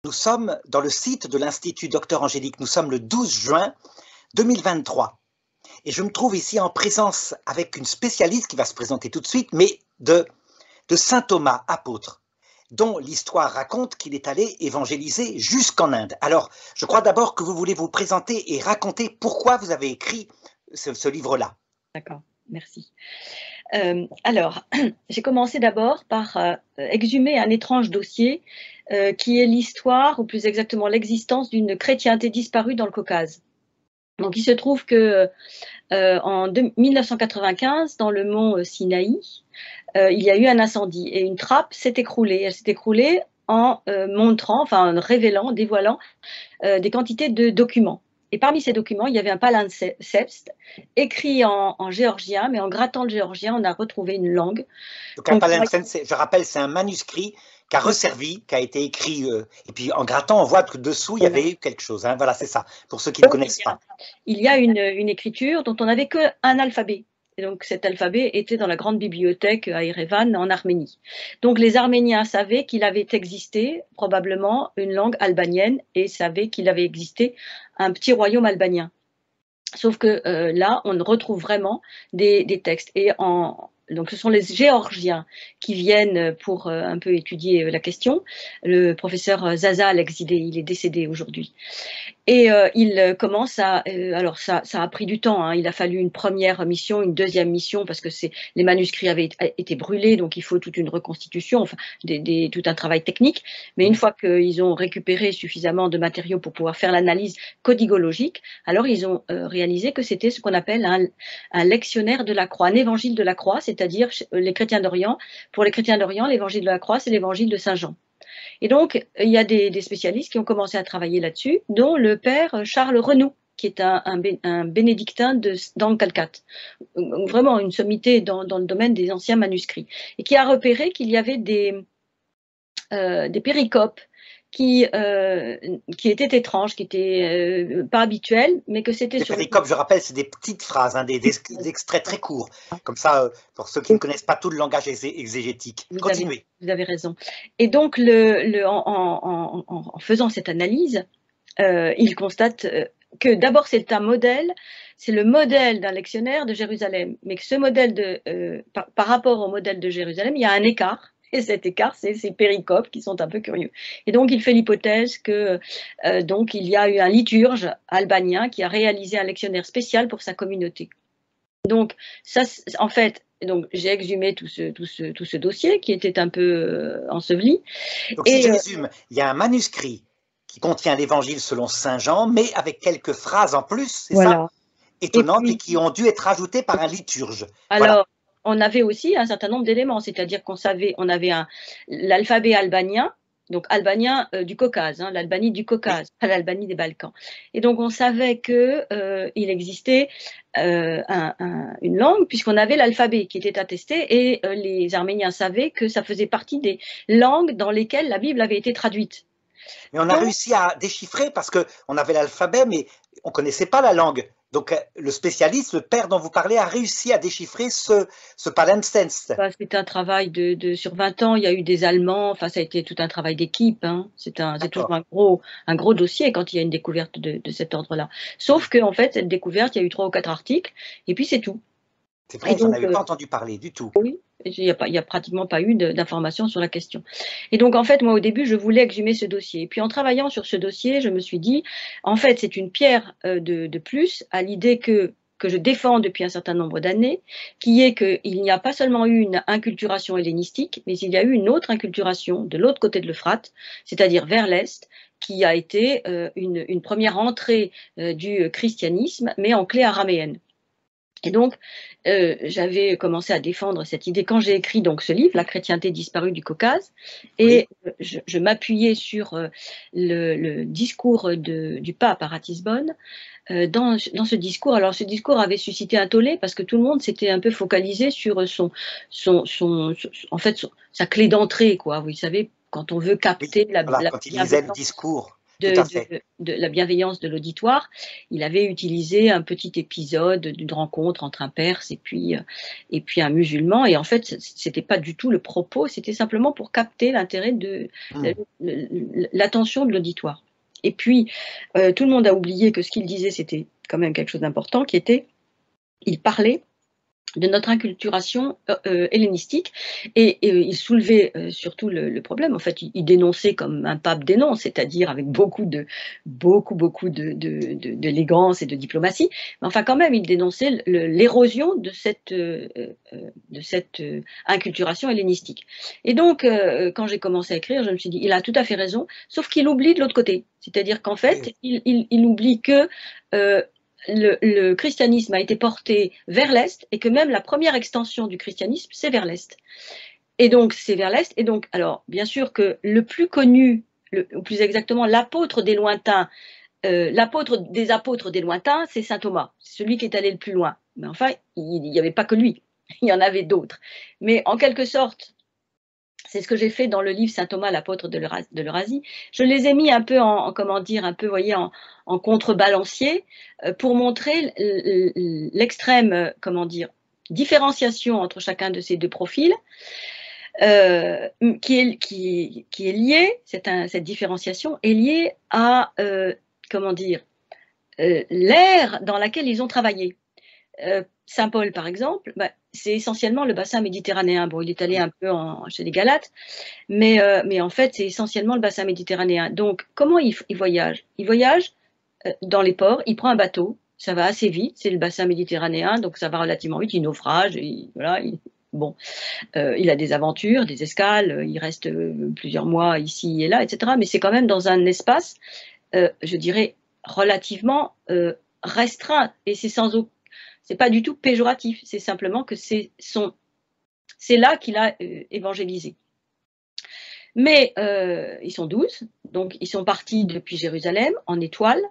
Nous sommes dans le site de l'Institut Docteur Angélique. Nous sommes le 12 juin 2023. Et je me trouve ici en présence avec une spécialiste qui va se présenter tout de suite, mais de saint Thomas, apôtre, dont l'histoire raconte qu'il est allé évangéliser jusqu'en Inde. Alors, je crois d'abord que vous voulez vous présenter et raconter pourquoi vous avez écrit ce livre-là. D'accord, merci. Alors, j'ai commencé d'abord par exhumer un étrange dossier qui est l'histoire, ou plus exactement l'existence d'une chrétienté disparue dans le Caucase. Donc, il se trouve que en 1995, dans le mont Sinaï, il y a eu un incendie et une trappe s'est écroulée. Elle s'est écroulée en révélant, dévoilant des quantités de documents. Et parmi ces documents, il y avait un palimpseste écrit en géorgien, mais en grattant le géorgien, on a retrouvé une langue. Donc un palimpseste, je rappelle, c'est un manuscrit qui a resservi, qui a été écrit, et puis en grattant, on voit que dessous, il y avait eu quelque chose. Hein, voilà, c'est ça, pour ceux qui ne connaissent pas. Il y a une écriture dont on n'avait qu'un alphabet. Et donc cet alphabet était dans la grande bibliothèque à Erevan, en Arménie. Donc les Arméniens savaient qu'il avait existé probablement une langue albanienne et savaient qu'il avait existé un petit royaume albanien. Sauf que là, on retrouve vraiment des textes. Et donc ce sont les Géorgiens qui viennent pour un peu étudier la question. Le professeur Zaza Alexidé, il est décédé aujourd'hui. Et il commence à... alors ça a pris du temps, hein. Il a fallu une première mission, une deuxième mission, parce que les manuscrits avaient été brûlés, donc il faut toute une reconstitution, enfin tout un travail technique. Mais une fois qu'ils ont récupéré suffisamment de matériaux pour pouvoir faire l'analyse codigologique, alors ils ont réalisé que c'était ce qu'on appelle un lectionnaire de la croix, un évangile de la croix, c'est-à-dire les chrétiens d'Orient. Pour les chrétiens d'Orient, l'évangile de la croix, c'est l'évangile de Saint Jean. Et donc, il y a des spécialistes qui ont commencé à travailler là-dessus, dont le père Charles Renou, qui est un bénédictin dans le Calcate, vraiment une sommité dans le domaine des anciens manuscrits, et qui a repéré qu'il y avait des péricopes qui étaient étranges, qui n'étaient pas habituels, mais que c'était sur... Les péricopes, je rappelle, c'est des petites phrases, hein, des extraits très courts, comme ça, pour ceux qui ne connaissent pas tout le langage exégétique. Continuez. Vous avez raison. Et donc, en faisant cette analyse, il constate que d'abord c'est un modèle, c'est le modèle d'un lectionnaire de Jérusalem, mais que ce modèle par rapport au modèle de Jérusalem, il y a un écart. Et cet écart, c'est ces péricopes qui sont un peu curieux. Et donc, il fait l'hypothèse que donc il y a eu un liturge albanien qui a réalisé un lectionnaire spécial pour sa communauté. Donc, ça, en fait, donc j'ai exhumé tout ce dossier qui était un peu enseveli. Donc, si je résume, il y a un manuscrit qui contient l'évangile selon Saint Jean, mais avec quelques phrases en plus, c'est ça, étonnantes, et qui ont dû être ajoutées par un liturge. Alors, voilà. On avait aussi un certain nombre d'éléments, c'est-à-dire qu'on avait l'alphabet albanien, donc albanien du Caucase, hein, l'Albanie du Caucase, pas l'Albanie des Balkans. Et donc on savait que il existait une langue, puisqu'on avait l'alphabet qui était attesté, et les Arméniens savaient que ça faisait partie des langues dans lesquelles la Bible avait été traduite. Mais on a réussi à déchiffrer parce qu'on avait l'alphabet, mais on ne connaissait pas la langue. Donc, le spécialiste, le père dont vous parlez, a réussi à déchiffrer ce palimpseste. C'est un travail sur 20 ans. Il y a eu des Allemands. Enfin, ça a été tout un travail d'équipe. Hein. C'est toujours un gros dossier quand il y a une découverte de cet ordre-là. Sauf qu'en fait, cette découverte, il y a eu 3 ou 4 articles, et puis c'est tout. C'est vrai, j'en avais pas entendu parler du tout. Oui, il n'y a pratiquement pas eu d'informations sur la question. Et donc, en fait, moi, au début, je voulais exhumer ce dossier. Et puis, en travaillant sur ce dossier, je me suis dit, en fait, c'est une pierre de plus à l'idée que je défends depuis un certain nombre d'années, qui est qu'il n'y a pas seulement eu une inculturation hellénistique, mais il y a eu une autre inculturation de l'autre côté de l'Euphrate, c'est-à-dire vers l'Est, qui a été une première entrée du christianisme, mais en clé araméenne. Et donc, j'avais commencé à défendre cette idée quand j'ai écrit donc ce livre, La chrétienté disparue du Caucase, et je m'appuyais sur le discours du pape à Ratisbonne. Dans ce discours, alors ce discours avait suscité un tollé parce que tout le monde s'était un peu focalisé sur sa clé d'entrée, quoi. Vous savez, quand on veut capter quand il lisait le discours. Tout à fait. de la bienveillance de l'auditoire, il avait utilisé un petit épisode d'une rencontre entre un Perse et puis un musulman. Et en fait, c'était pas du tout le propos, c'était simplement pour capter l'intérêt de l'attention de l'auditoire. Et puis, tout le monde a oublié que ce qu'il disait, c'était quand même quelque chose d'important, qui était, il parlait de notre inculturation hellénistique, et il soulevait surtout le problème. En fait, il dénonçait comme un pape dénonce, c'est-à-dire avec beaucoup d'élégance et de diplomatie, mais enfin quand même, il dénonçait l'érosion de cette inculturation hellénistique. Et donc, quand j'ai commencé à écrire, je me suis dit, il a tout à fait raison, sauf qu'il oublie de l'autre côté, c'est-à-dire qu'en fait, il oublie que le christianisme a été porté vers l'Est, et que même la première extension du christianisme, c'est vers l'Est. Et donc, c'est vers l'Est. Et donc, alors, bien sûr que le plus connu, ou plus exactement, l'apôtre des lointains, l'apôtre des apôtres des lointains, c'est saint Thomas. C'est celui qui est allé le plus loin. Mais enfin, il n'y avait pas que lui. Il y en avait d'autres. Mais en quelque sorte, c'est ce que j'ai fait dans le livre Saint Thomas, l'apôtre de l'Eurasie. Je les ai mis un peu comment dire, un peu, vous voyez, en contrebalancier, pour montrer l'extrême, comment dire, différenciation entre chacun de ces deux profils, qui est liée, cette différenciation est liée à, comment dire, l'ère dans laquelle ils ont travaillé. Saint Paul, par exemple, c'est essentiellement le bassin méditerranéen. Bon, il est allé un peu chez les Galates, mais en fait, c'est essentiellement le bassin méditerranéen. Donc, comment il voyage? Il voyage dans les ports, il prend un bateau, ça va assez vite, c'est le bassin méditerranéen, donc ça va relativement vite, il naufrage, voilà, bon, il a des aventures, des escales, il reste plusieurs mois ici et là, etc. Mais c'est quand même dans un espace, je dirais, relativement restreint, et c'est pas du tout péjoratif, c'est simplement que c'est là qu'il a évangélisé. Mais ils sont 12, donc ils sont partis depuis Jérusalem en étoile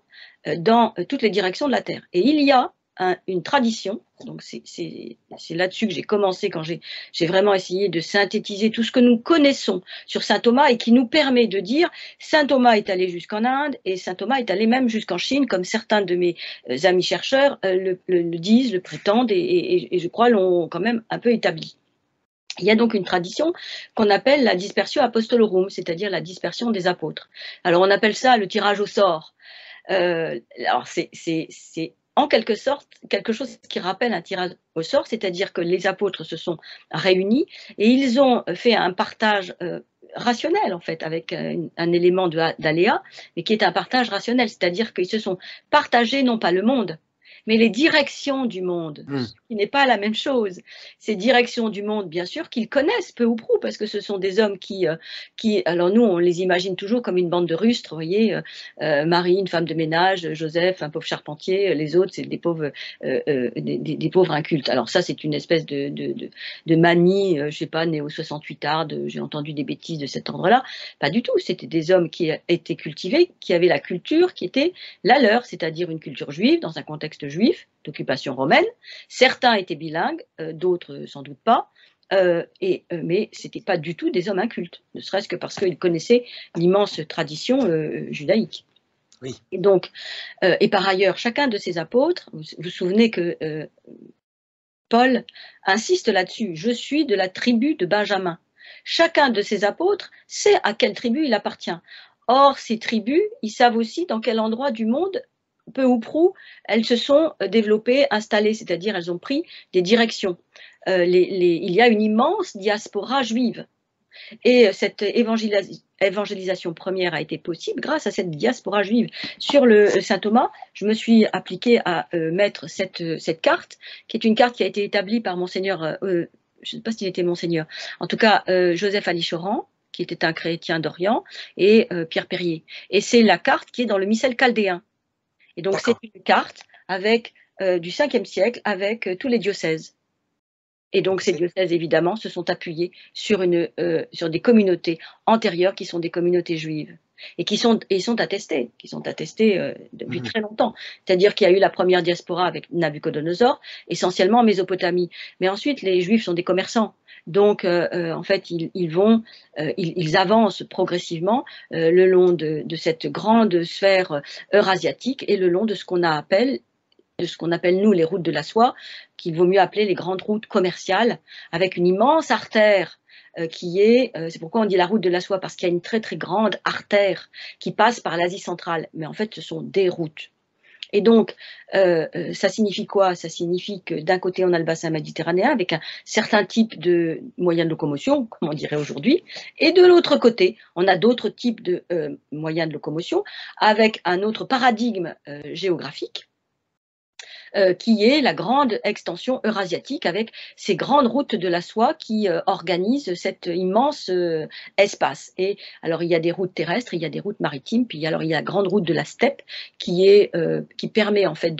dans toutes les directions de la terre. Et il y a une tradition, donc c'est là-dessus que j'ai commencé quand j'ai vraiment essayé de synthétiser tout ce que nous connaissons sur saint Thomas, et qui nous permet de dire saint Thomas est allé jusqu'en Inde et saint Thomas est allé même jusqu'en Chine, comme certains de mes amis chercheurs le disent, le prétendent, et je crois l'ont quand même un peu établi. Il y a donc une tradition qu'on appelle la dispersio apostolorum, c'est-à-dire la dispersion des apôtres. Alors on appelle ça le tirage au sort. Alors c'est en quelque sorte quelque chose qui rappelle un tirage au sort, c'est-à-dire que les apôtres se sont réunis et ils ont fait un partage rationnel, en fait, avec un élément d'aléa, mais qui est un partage rationnel, c'est-à-dire qu'ils se sont partagés non pas le monde, mais les directions du monde, ce qui n'est pas la même chose. Ces directions du monde, bien sûr, qu'ils connaissent peu ou prou, parce que ce sont des hommes qui, alors nous, on les imagine toujours comme une bande de rustres, vous voyez, Marie, une femme de ménage, Joseph, un pauvre charpentier, les autres, c'est des pauvres incultes. Alors ça, c'est une espèce de manie, je sais pas, née au 68 Ardes, j'ai entendu des bêtises de cet ordre-là. Pas du tout, c'était des hommes qui étaient cultivés, qui avaient la culture qui était la leur, c'est-à-dire une culture juive, dans un contexte juif, d'occupation romaine. Certains étaient bilingues, d'autres sans doute pas, mais ce n'étaient pas du tout des hommes incultes, ne serait-ce que parce qu'ils connaissaient l'immense tradition judaïque. Oui. Et donc, et par ailleurs, chacun de ces apôtres, vous vous souvenez que Paul insiste là-dessus, je suis de la tribu de Benjamin. Chacun de ces apôtres sait à quelle tribu il appartient. Or, ces tribus, ils savent aussi dans quel endroit du monde, peu ou prou, elles se sont développées, installées, c'est-à-dire elles ont pris des directions. Il y a une immense diaspora juive. Et cette évangélisation première a été possible grâce à cette diaspora juive. Sur le Saint Thomas, je me suis appliquée à mettre cette carte, qui est une carte qui a été établie par Monseigneur, je ne sais pas s'il était Monseigneur, en tout cas Joseph Alichoran, qui était un chrétien d'Orient, et Pierre Perrier. Et c'est la carte qui est dans le missel chaldéen. Et donc c'est une carte avec, du 5e siècle, avec tous les diocèses. Et donc ces diocèses, évidemment, se sont appuyés sur des communautés antérieures qui sont des communautés juives. et ils sont attestés, depuis très longtemps. C'est-à-dire qu'il y a eu la première diaspora avec Nabuchodonosor, essentiellement en Mésopotamie. Mais ensuite, les Juifs sont des commerçants. Donc, en fait, ils avancent progressivement le long de cette grande sphère eurasiatique et le long de ce qu'on appelle nous les routes de la soie, qu'il vaut mieux appeler les grandes routes commerciales, avec une immense artère c'est pourquoi on dit la route de la soie, parce qu'il y a une très très grande artère qui passe par l'Asie centrale, mais en fait ce sont des routes. Et donc, ça signifie quoi? Ça signifie que d'un côté, on a le bassin méditerranéen avec un certain type de moyens de locomotion, comme on dirait aujourd'hui, et de l'autre côté, on a d'autres types de moyens de locomotion avec un autre paradigme géographique, qui est la grande extension eurasiatique avec ces grandes routes de la soie qui organisent cet immense espace. Et alors, il y a des routes terrestres, il y a des routes maritimes, puis alors il y a la grande route de la steppe qui permet en fait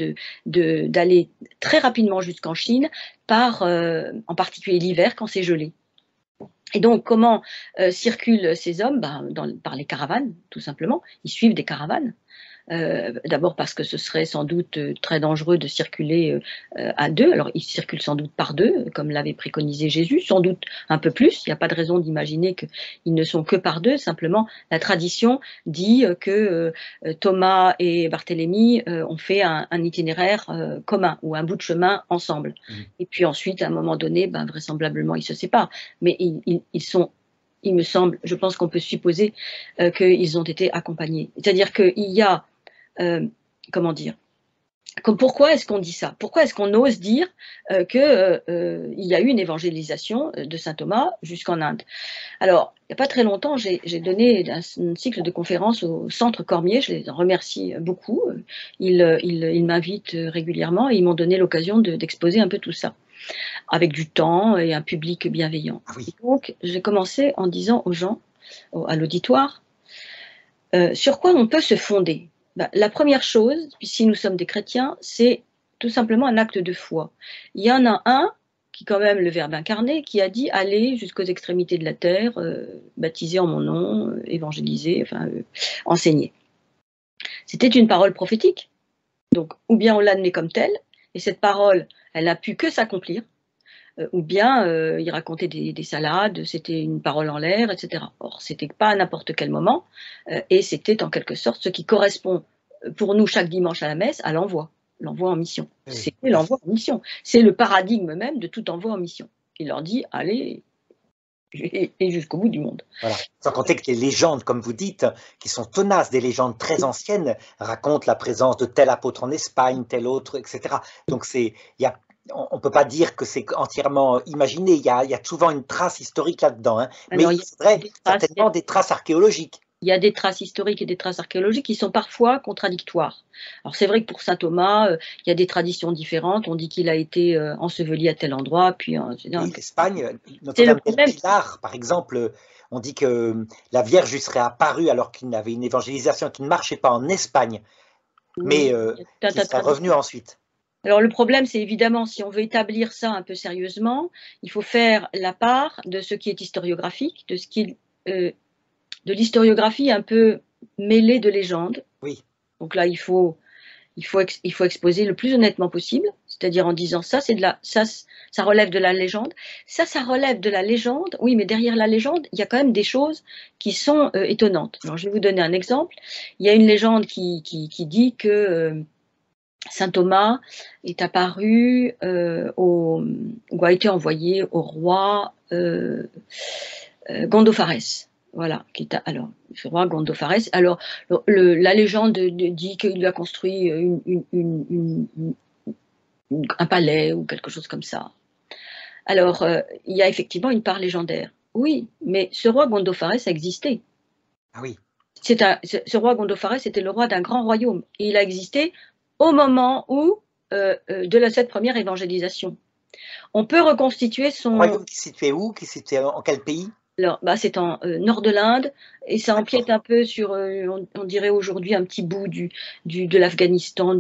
d'aller très rapidement jusqu'en Chine, en particulier l'hiver quand c'est gelé. Et donc, comment circulent ces hommes? Par les caravanes, tout simplement. Ils suivent des caravanes. D'abord parce que ce serait sans doute très dangereux de circuler à deux. Alors, ils circulent sans doute par deux, comme l'avait préconisé Jésus, sans doute un peu plus. Il n'y a pas de raison d'imaginer qu'ils ne sont que par deux. Simplement, la tradition dit que Thomas et Barthélemy ont fait un itinéraire commun ou un bout de chemin ensemble. Et puis ensuite, à un moment donné, vraisemblablement, ils se séparent. Mais il me semble, je pense qu'on peut supposer qu'ils ont été accompagnés. C'est-à-dire qu'il y a comment dire? Pourquoi est-ce qu'on dit ça? Pourquoi est-ce qu'on ose dire qu'il y a eu une évangélisation de saint Thomas jusqu'en Inde? Alors, il n'y a pas très longtemps, j'ai donné un cycle de conférences au Centre Cormier, je les remercie beaucoup. Ils m'invitent régulièrement et ils m'ont donné l'occasion d'exposer un peu tout ça, avec du temps et un public bienveillant. Ah oui. Donc, j'ai commencé en disant aux gens, à l'auditoire, sur quoi on peut se fonder? La première chose, si nous sommes des chrétiens, c'est tout simplement un acte de foi. Il y en a un, qui est quand même le Verbe incarné, qui a dit « Allez jusqu'aux extrémités de la terre, baptisez en mon nom, évangélisez, enseignez ». C'était une parole prophétique. Donc, ou bien on l'admet comme telle, et cette parole, elle n'a pu que s'accomplir, ou bien il racontait des salades, c'était une parole en l'air, etc. Or, c'était pas à n'importe quel moment, et c'était en quelque sorte ce qui correspond pour nous chaque dimanche à la messe à l'envoi en mission. Oui. C'est l'envoi en mission. C'est le paradigme même de tout envoi en mission. Il leur dit, allez, et jusqu'au bout du monde. Voilà. Sans compter que les légendes, comme vous dites, qui sont tenaces, des légendes très anciennes, racontent la présence de tel apôtre en Espagne, tel autre, etc. Donc on ne peut pas dire que c'est entièrement imaginé, il y a souvent une trace historique là-dedans, hein. Mais il faudrait certainement des traces archéologiques. Il y a des traces historiques et des traces archéologiques qui sont parfois contradictoires. Alors c'est vrai que pour saint Thomas, il y a des traditions différentes. On dit qu'il a été enseveli à tel endroit, puis l'Espagne, Notre-Dame del Pilar, par exemple, on dit que la Vierge lui serait apparue alors qu'il avait une évangélisation qui ne marchait pas en Espagne, mais qui serait revenu ensuite. Alors le problème, c'est évidemment, si on veut établir ça un peu sérieusement, il faut faire la part de ce qui est historiographique, de l'historiographie un peu mêlée de légendes. Oui. Donc là, il faut exposer le plus honnêtement possible, c'est-à-dire en disant ça relève de la légende. Ça relève de la légende, oui, mais derrière la légende, il y a quand même des choses qui sont étonnantes. Alors je vais vous donner un exemple. Il y a une légende qui dit que saint Thomas est apparu ou a été envoyé au roi Gondopharès. Voilà, alors, le roi Gondopharès. Alors, la légende dit qu'il lui a construit un palais ou quelque chose comme ça. Alors, il y a effectivement une part légendaire. Oui, mais ce roi Gondopharès a existé. Ah oui. Ce roi Gondopharès était le roi d'un grand royaume. Et il a existé au moment de cette première évangélisation. On peut reconstituer son... Royaume qui se situait où? Qui se situait en quel pays? Alors, c'est en nord de l'Inde et ça empiète un peu sur, on dirait aujourd'hui, un petit bout de l'Afghanistan.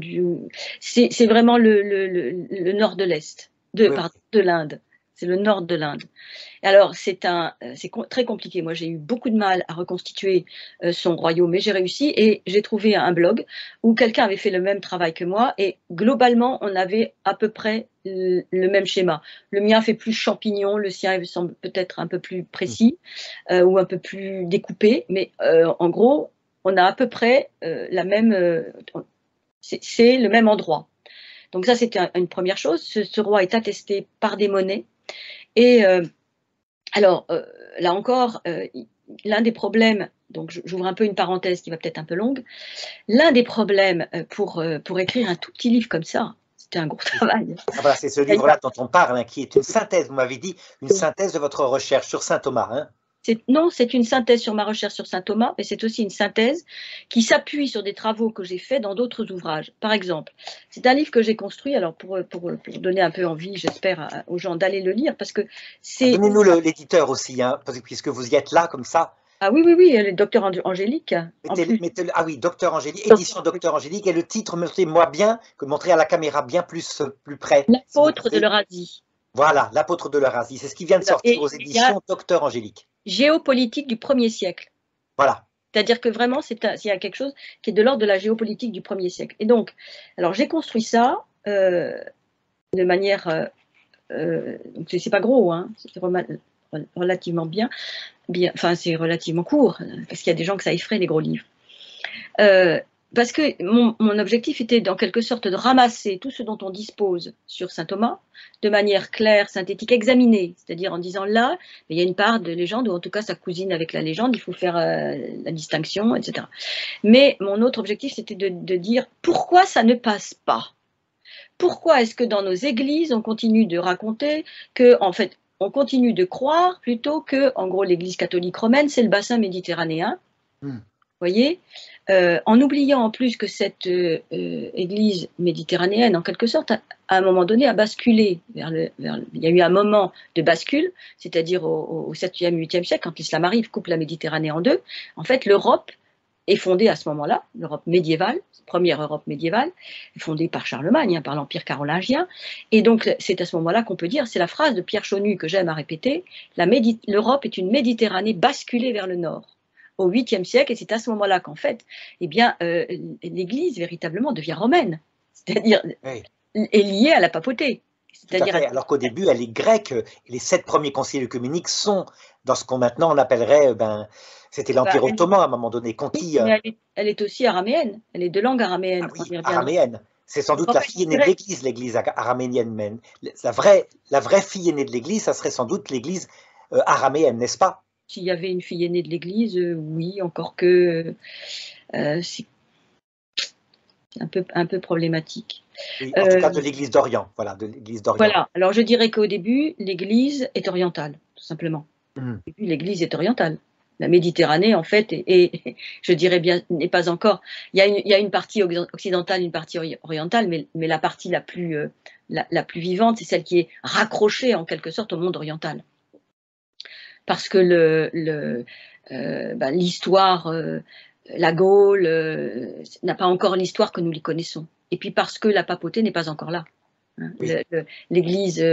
C'est vraiment le nord de l'Est, de l'Inde. C'est le nord de l'Inde. Alors, c'est très compliqué. Moi, j'ai eu beaucoup de mal à reconstituer son royaume, mais j'ai réussi et j'ai trouvé un blog où quelqu'un avait fait le même travail que moi et globalement, on avait à peu près le même schéma. Le mien fait plus champignon, le sien semble peut-être un peu plus précis ou un peu plus découpé, mais en gros, on a à peu près la même. C'est le même endroit. Donc ça, c'était une première chose. Ce roi est attesté par des monnaies. Et alors, là encore, l'un des problèmes, donc j'ouvre un peu une parenthèse qui va peut-être un peu longue, l'un des problèmes pour écrire un tout petit livre comme ça, c'était un gros travail. Ah, voilà, c'est ce livre-là dont on parle, hein, qui est une synthèse, vous m'avez dit, une synthèse de votre recherche sur saint Thomas. Hein. Non, c'est une synthèse sur ma recherche sur saint Thomas, mais c'est aussi une synthèse qui s'appuie sur des travaux que j'ai faits dans d'autres ouvrages. Par exemple, c'est un livre que j'ai construit, alors pour donner un peu envie, j'espère, aux gens d'aller le lire, parce que c'est... Donnez-nous l'éditeur aussi, hein, puisque vous y êtes là, comme ça. Ah oui, oui, oui, le docteur Angélique. Ah oui, Docteur Angélique, édition Docteur Angélique, et le titre, montrez-moi bien, montrez à la caméra bien plus près. L'apôtre de l'Eurasie. Voilà, l'apôtre de l'Eurasie, c'est ce qui vient de sortir aux éditions Docteur Angélique. Géopolitique du 1er siècle. Voilà. C'est-à-dire que vraiment, il y a quelque chose qui est de l'ordre de la géopolitique du 1er siècle. Et donc, alors j'ai construit ça de manière, c'est pas gros, hein, c'est relativement bien, enfin c'est relativement court, parce qu'il y a des gens que ça effraie les gros livres. Parce que mon objectif était en quelque sorte de ramasser tout ce dont on dispose sur saint Thomas de manière claire, synthétique, examinée, c'est-à-dire en disant là, il y a une part de légende, ou en tout cas ça cousine avec la légende, il faut faire la distinction, etc. Mais mon autre objectif, c'était de dire pourquoi ça ne passe pas. Pourquoi est-ce que dans nos églises, on continue de raconter que, en fait, on continue de croire plutôt que, en gros, l'église catholique romaine, c'est le bassin méditerranéen, voyez, en oubliant en plus que cette église méditerranéenne, en quelque sorte, à un moment donné, a basculé il y a eu un moment de bascule, c'est-à-dire au 7e, 8e siècle, quand l'islam arrive, coupe la Méditerranée en deux. En fait, l'Europe est fondée à ce moment-là, l'Europe médiévale, première Europe médiévale, fondée par Charlemagne, hein, par l'Empire carolingien. Et donc, c'est à ce moment-là qu'on peut dire, c'est la phrase de Pierre Chonu que j'aime à répéter, l'Europe est une Méditerranée basculée vers le nord au 8e siècle, et c'est à ce moment-là qu'en fait, eh bien, l'Église véritablement devient romaine, c'est-à-dire est liée à la papauté. Alors qu'au début, elle est grecque. Les 7 premiers conciles œcuméniques sont dans ce qu'on maintenant on appellerait, c'était l'Empire ottoman à un moment donné, conquis. Mais elle est aussi araméenne, elle est de langue araméenne. Ah oui, araméenne. C'est sans doute la fille aînée de l'Église araménienne. La vraie fille aînée de l'Église, ça serait sans doute l'Église araméenne, n'est-ce pas? S'il y avait une fille aînée de l'Église, oui, encore que c'est un peu problématique. Oui, en tout cas de l'Église d'Orient, voilà, de l'Église d'Orient. Voilà, alors je dirais qu'au début, l'Église est orientale, tout simplement. L'Église est orientale. La Méditerranée, en fait, je dirais bien, n'est pas encore. Il y a une partie occidentale, une partie orientale, mais la partie la plus vivante, c'est celle qui est raccrochée en quelque sorte au monde oriental. Parce que l'histoire, la Gaule, n'a pas encore l'histoire que nous les connaissons. Et puis parce que la papauté n'est pas encore là. Hein. Oui. L'Église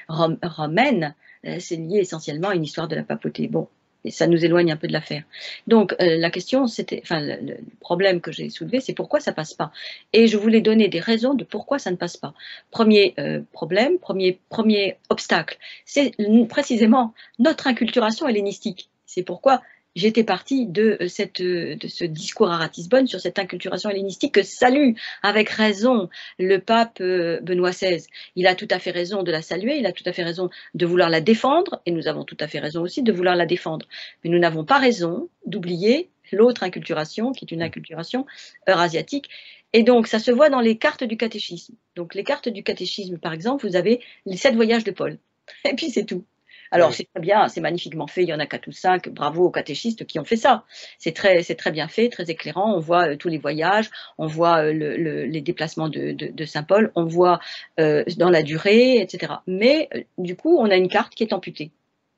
romaine, c'est lié essentiellement à une histoire de la papauté. Bon, et ça nous éloigne un peu de l'affaire. Donc la question, le problème que j'ai soulevé, c'est pourquoi ça passe pas. Et je voulais donner des raisons de pourquoi ça ne passe pas. Premier problème, premier obstacle, c'est précisément notre inculturation hellénistique. C'est pourquoi j'étais partie de ce discours à Ratisbonne sur cette inculturation hellénistique que salue avec raison le pape Benoît XVI. Il a tout à fait raison de la saluer, il a tout à fait raison de vouloir la défendre, et nous avons tout à fait raison aussi de vouloir la défendre. Mais nous n'avons pas raison d'oublier l'autre inculturation, qui est une inculturation eurasiatique. Et donc, ça se voit dans les cartes du catéchisme. Donc, les cartes du catéchisme, par exemple, vous avez les 7 voyages de Paul. Et puis, c'est tout. Alors, oui. C'est très bien, c'est magnifiquement fait, il y en a 4 ou 5, bravo aux catéchistes qui ont fait ça. C'est très bien fait, très éclairant, on voit tous les voyages, on voit les déplacements de Saint Paul, on voit dans la durée, etc. Mais du coup, on a une carte qui est amputée.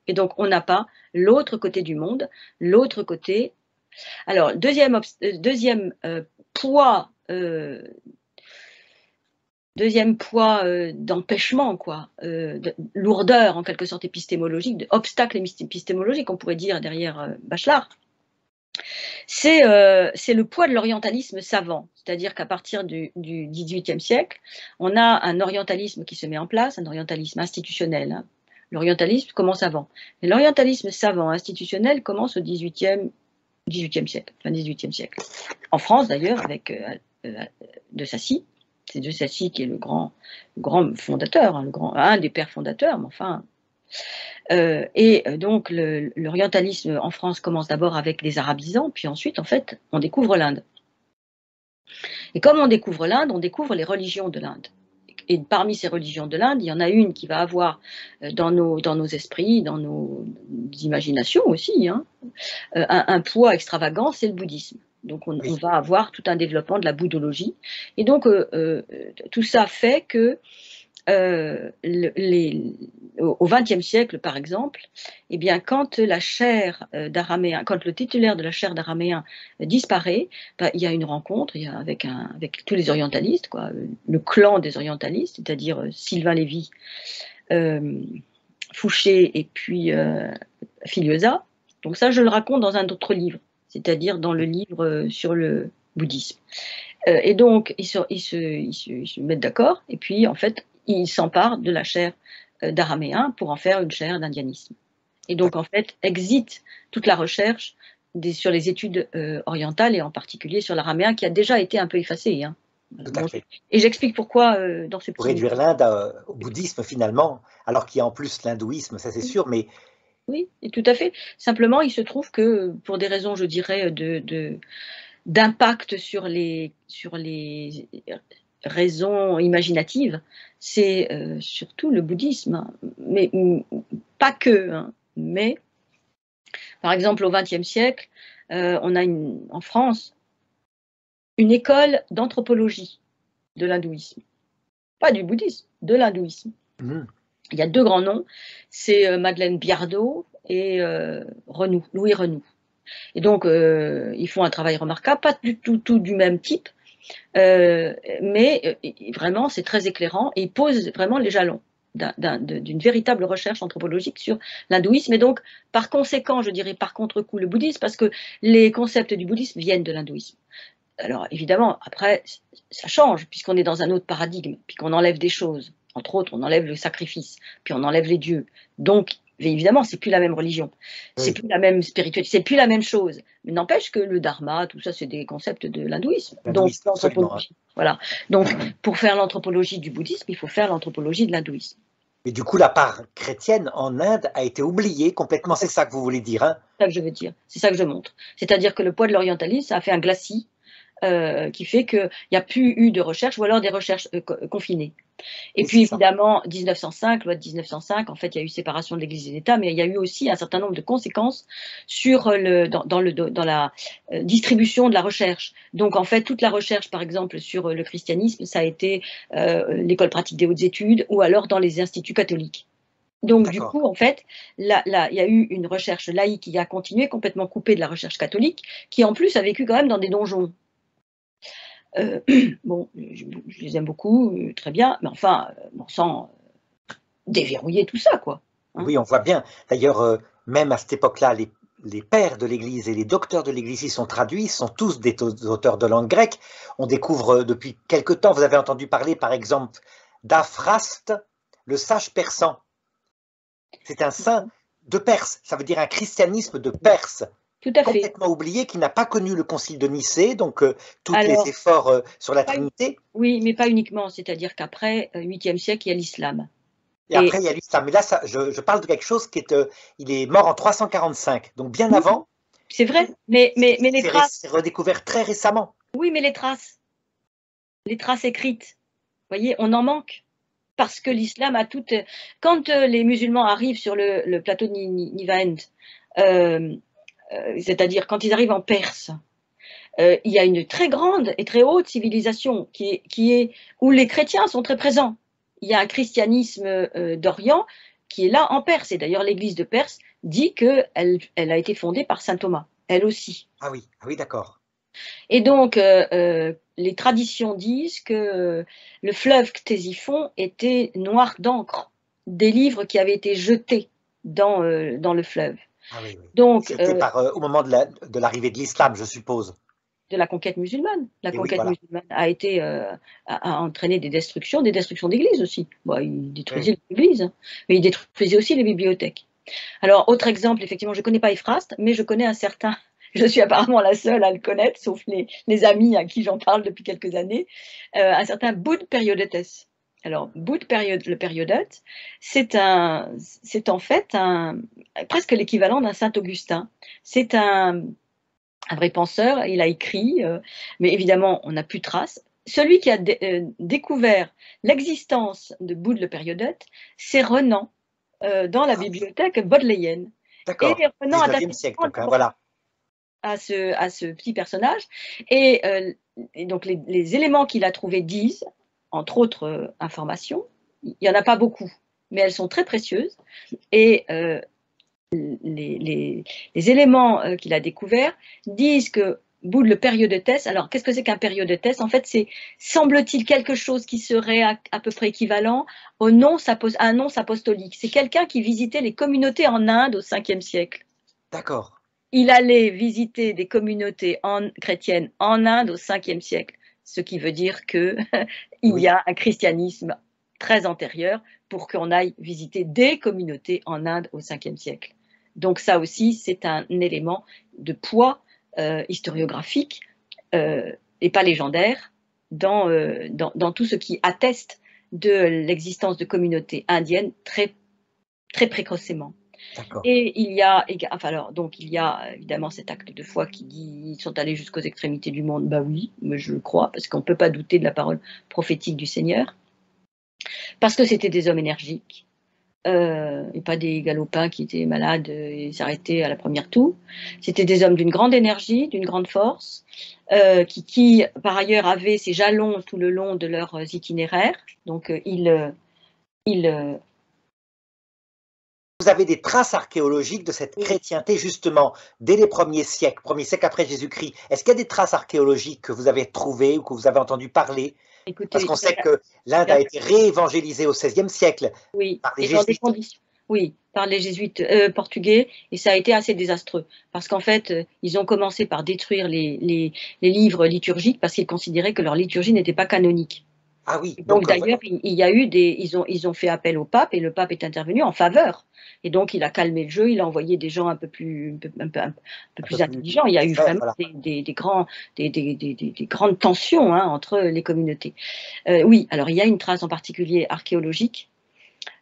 Et donc, on n'a pas l'autre côté du monde, l'autre côté... Alors, deuxième poids deuxième poids d'empêchement, quoi, de lourdeur en quelque sorte épistémologique, d'obstacle épistémologique, on pourrait dire derrière Bachelard, c'est le poids de l'orientalisme savant. C'est-à-dire qu'à partir du XVIIIe siècle, on a un orientalisme qui se met en place, un orientalisme institutionnel. Hein. L'orientalisme commence avant. Mais l'orientalisme savant institutionnel commence au XVIIIe siècle, fin XVIIIe siècle. En France d'ailleurs, avec de Sacy. C'est de Sacy qui est le grand fondateur, hein, un des pères fondateurs, mais enfin. Et donc l'orientalisme en France commence d'abord avec les arabisants, puis ensuite, en fait, on découvre l'Inde. Et comme on découvre l'Inde, on découvre les religions de l'Inde. Et parmi ces religions de l'Inde, il y en a une qui va avoir dans nos esprits, dans nos imaginations aussi, hein, un poids extravagant, c'est le bouddhisme. Donc on va avoir tout un développement de la bouddhologie. Et donc tout ça fait que au XXe siècle, par exemple, eh bien, quand la chaire d'araméen, quand le titulaire de la chaire d'araméen disparaît, ben, il y a une rencontre avec tous les orientalistes, quoi, le clan des orientalistes, c'est-à-dire Sylvain Lévy, Fouché et puis Filiosa. Donc ça, je le raconte dans un autre livre, c'est-à-dire dans le livre sur le bouddhisme. Et donc, ils se mettent d'accord, et puis, en fait, ils s'emparent de la chaire d'araméen pour en faire une chaire d'indianisme. Et donc, en fait, exit toute la recherche sur les études orientales, et en particulier sur l'araméen, qui a déjà été un peu effacé. Hein. Tout à fait. Et j'explique pourquoi dans ce petit... Pour réduire l'Inde au bouddhisme, finalement, alors qu'il y a en plus l'hindouisme, ça c'est sûr, mais... Oui, et tout à fait. Simplement, il se trouve que, pour des raisons, je dirais, d'impact sur les raisons imaginatives, c'est surtout le bouddhisme, mais pas que. Hein, mais, par exemple, au XXe siècle, on a en France une école d'anthropologie de l'hindouisme. Pas du bouddhisme, de l'hindouisme. Il y a deux grands noms, c'est Madeleine Biardot et Louis Renoux. Et donc, ils font un travail remarquable, pas du tout du même type, mais vraiment, c'est très éclairant et ils posent vraiment les jalons d'une véritable recherche anthropologique sur l'hindouisme. Et donc, par conséquent, je dirais par contre-coup le bouddhisme, parce que les concepts du bouddhisme viennent de l'hindouisme. Alors, évidemment, après, ça change, puisqu'on est dans un autre paradigme, puis qu'on enlève des choses. Entre autres, on enlève le sacrifice, puis on enlève les dieux. Donc, évidemment, c'est plus la même religion, c'est plus la même spiritualité, c'est plus la même chose. Mais n'empêche que le dharma, tout ça, c'est des concepts de l'hindouisme. Donc, l'anthropologie. Voilà. Donc, pour faire l'anthropologie du bouddhisme, il faut faire l'anthropologie de l'hindouisme. Mais du coup, la part chrétienne en Inde a été oubliée complètement. C'est ça que vous voulez dire, hein? C'est ça que je veux dire. C'est ça que je montre. C'est-à-dire que le poids de l'orientalisme, ça a fait un glacis qui fait qu'il n'y a plus eu de recherche, ou alors des recherches confinées. Et puis évidemment, 1905, loi de 1905, en fait, il y a eu séparation de l'Église et de l'État, mais il y a eu aussi un certain nombre de conséquences sur dans la distribution de la recherche. Donc en fait, toute la recherche, par exemple, sur le christianisme, ça a été l'école pratique des hautes études, ou alors dans les instituts catholiques. Donc du coup, en fait, il y a eu une recherche laïque qui a continué, complètement coupée de la recherche catholique, qui en plus a vécu quand même dans des donjons. Bon, je les aime beaucoup, très bien, mais enfin, sans déverrouiller tout ça, quoi. Hein. Oui, on voit bien. D'ailleurs, même à cette époque-là, les pères de l'Église et les docteurs de l'Église, ils sont traduits, ils sont tous des auteurs de langue grecque. On découvre depuis quelque temps, vous avez entendu parler, par exemple, d'Aphraste, le sage persan. C'est un saint de Perse, ça veut dire un christianisme de Perse. Tout à fait. Complètement oublié, qui n'a pas connu le concile de Nicée, donc tous les efforts sur la Trinité. Oui, mais pas uniquement, c'est-à-dire qu'après, 8e siècle, il y a l'islam. Et après, il y a l'islam. Mais là, je parle de quelque chose qui est, il est mort en 345, donc bien avant. C'est vrai, mais les traces… C'est redécouvert très récemment. Oui, mais les traces écrites, vous voyez, on en manque. Parce que l'islam a toutes… Quand les musulmans arrivent sur le plateau de Nivend, c'est-à-dire quand ils arrivent en Perse, il y a une très grande et très haute civilisation où les chrétiens sont très présents. Il y a un christianisme d'Orient qui est là en Perse. Et d'ailleurs, l'église de Perse dit qu'elle a été fondée par saint Thomas, elle aussi. Ah oui, d'accord. Et donc, les traditions disent que le fleuve Ctésiphon était noir d'encre des livres qui avaient été jetés dans le fleuve. Ah oui, oui. Donc, C'était au moment de l'arrivée de l'islam, je suppose. de la conquête musulmane. La Et oui, conquête voilà. musulmane a entraîné des destructions d'églises aussi. Bon, il détruisait les églises, hein, mais il détruisait aussi les bibliothèques. Alors, autre exemple, effectivement, je ne connais pas Ephraste, mais je connais un certain, je suis apparemment la seule à le connaître, sauf les amis à qui j'en parle depuis quelques années, un certain Bud Periodetes. Alors, Bud Periodetes, c'est en fait presque l'équivalent d'un Saint Augustin. C'est un vrai penseur, il a écrit, mais évidemment, on n'a plus de traces. Celui qui a découvert l'existence de Bud le Périodete, c'est Renan, dans la bibliothèque bodléienne. Et D'accord, Renan a 19e siècle, donc, hein, voilà. à ce petit personnage. Et donc, les éléments qu'il a trouvés disent, entre autres informations, il n'y en a pas beaucoup, mais elles sont très précieuses. Et les éléments qu'il a découverts disent que Boude le périodotès, alors qu'est-ce que c'est qu'un périodotès? En fait, c'est, semble-t-il, quelque chose qui serait à peu près équivalent à un nonce apostolique. C'est quelqu'un qui visitait les communautés en Inde au 5e siècle. D'accord. Il allait visiter des communautés chrétiennes en Inde au 5e siècle, ce qui veut dire qu'il y a un christianisme très antérieur pour qu'on aille visiter des communautés en Inde au 5e siècle. Donc ça aussi, c'est un élément de poids historiographique et pas légendaire dans tout ce qui atteste de l'existence de communautés indiennes très, très précocement. Et il y a évidemment cet acte de foi qui dit ils sont allés jusqu'aux extrémités du monde. Bah oui, mais je le crois, parce qu'on ne peut pas douter de la parole prophétique du Seigneur. Parce que c'était des hommes énergiques, et pas des galopins qui étaient malades et s'arrêtaient à la première toux. C'était des hommes d'une grande énergie, d'une grande force, qui par ailleurs avaient ces jalons tout le long de leurs itinéraires. Donc vous avez des traces archéologiques de cette chrétienté, justement, dès les premiers siècles après Jésus-Christ. Est-ce qu'il y a des traces archéologiques que vous avez trouvées ou que vous avez entendu parler? Écoutez, parce qu'on sait que l'Inde a été réévangélisée au XVIe siècle par les jésuites. Oui, par les jésuites portugais, et ça a été assez désastreux, parce qu'en fait, ils ont commencé par détruire les livres liturgiques, parce qu'ils considéraient que leur liturgie n'était pas canonique. Ah oui. Donc d'ailleurs, il y a eu ils ont fait appel au pape, et le pape est intervenu en faveur. Et donc il a calmé le jeu, il a envoyé des gens un peu plus intelligents. Il y a eu vraiment des grandes tensions entre les communautés. Oui, alors il y a une trace en particulier archéologique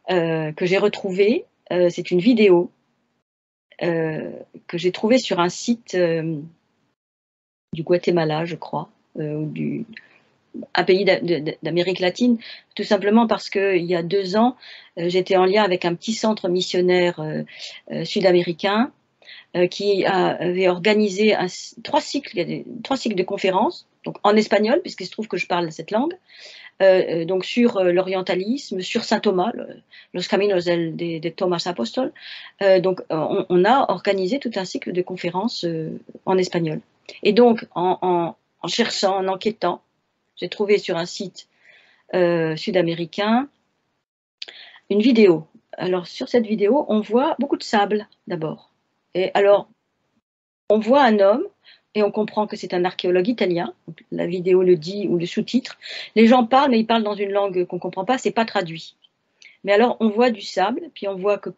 que j'ai retrouvée. C'est une vidéo que j'ai trouvée sur un site du Guatemala, je crois, un pays d'Amérique latine, tout simplement parce qu'il y a 2 ans, j'étais en lien avec un petit centre missionnaire sud-américain qui avait organisé 3 cycles de conférences, donc en espagnol, puisqu'il se trouve que je parle cette langue, donc sur l'orientalisme, sur saint Thomas, Los Caminos de Thomas Apostol. Donc on a organisé tout un cycle de conférences en espagnol. Et donc en cherchant, en enquêtant, j'ai trouvé sur un site sud-américain une vidéo. Alors sur cette vidéo, on voit beaucoup de sable d'abord. Et alors, on voit un homme, et on comprend que c'est un archéologue italien. Donc, la vidéo le dit, ou le sous-titre. Les gens parlent, mais ils parlent dans une langue qu'on ne comprend pas, c'est pas traduit. Mais alors, on voit du sable, puis on voit que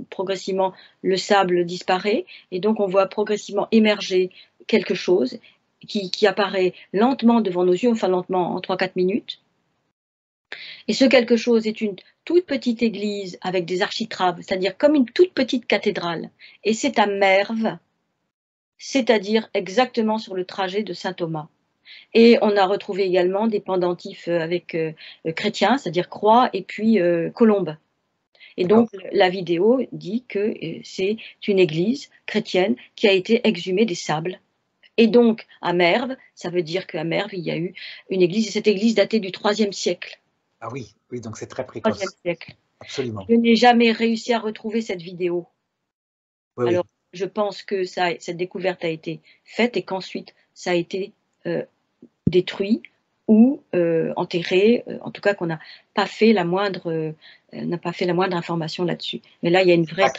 progressivement, le sable disparaît, et donc on voit progressivement émerger quelque chose qui apparaît lentement devant nos yeux, enfin lentement, en 3-4 minutes. Et ce quelque chose est une toute petite église avec des architraves, c'est-à-dire comme une toute petite cathédrale. Et c'est à Merve, c'est-à-dire exactement sur le trajet de saint Thomas. Et on a retrouvé également des pendentifs avec chrétiens, c'est-à-dire croix et puis colombe. Et donc la vidéo dit que c'est une église chrétienne qui a été exhumée des sables. Et donc à Merve, ça veut dire qu'à Merve, il y a eu une église, et cette église datait du IIIe siècle. Ah oui, oui, donc c'est très précoce. IIIe siècle. Absolument. Je n'ai jamais réussi à retrouver cette vidéo. Oui, alors, je pense que cette découverte a été faite et qu'ensuite, ça a été détruits ou enterrés, en tout cas qu'on n'a pas fait la moindre information là-dessus. Mais là, il y a une vraie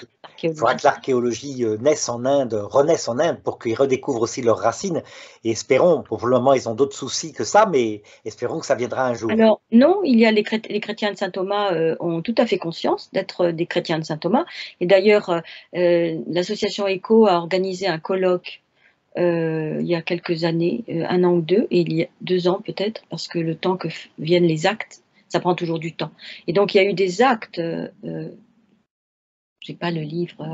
Il faudra que l'archéologie naisse en Inde, renaisse en Inde pour qu'ils redécouvrent aussi leurs racines. Et espérons, pour le moment, ils ont d'autres soucis que ça, mais espérons que ça viendra un jour. Alors non, il y a les chrétiens de saint Thomas ont tout à fait conscience d'être des chrétiens de saint Thomas. Et d'ailleurs, l'association ECHO a organisé un colloque il y a quelques années, 1 an ou 2, et il y a 2 ans peut-être, parce que le temps que viennent les actes, ça prend toujours du temps. Et donc il y a eu des actes, j'ai pas le livre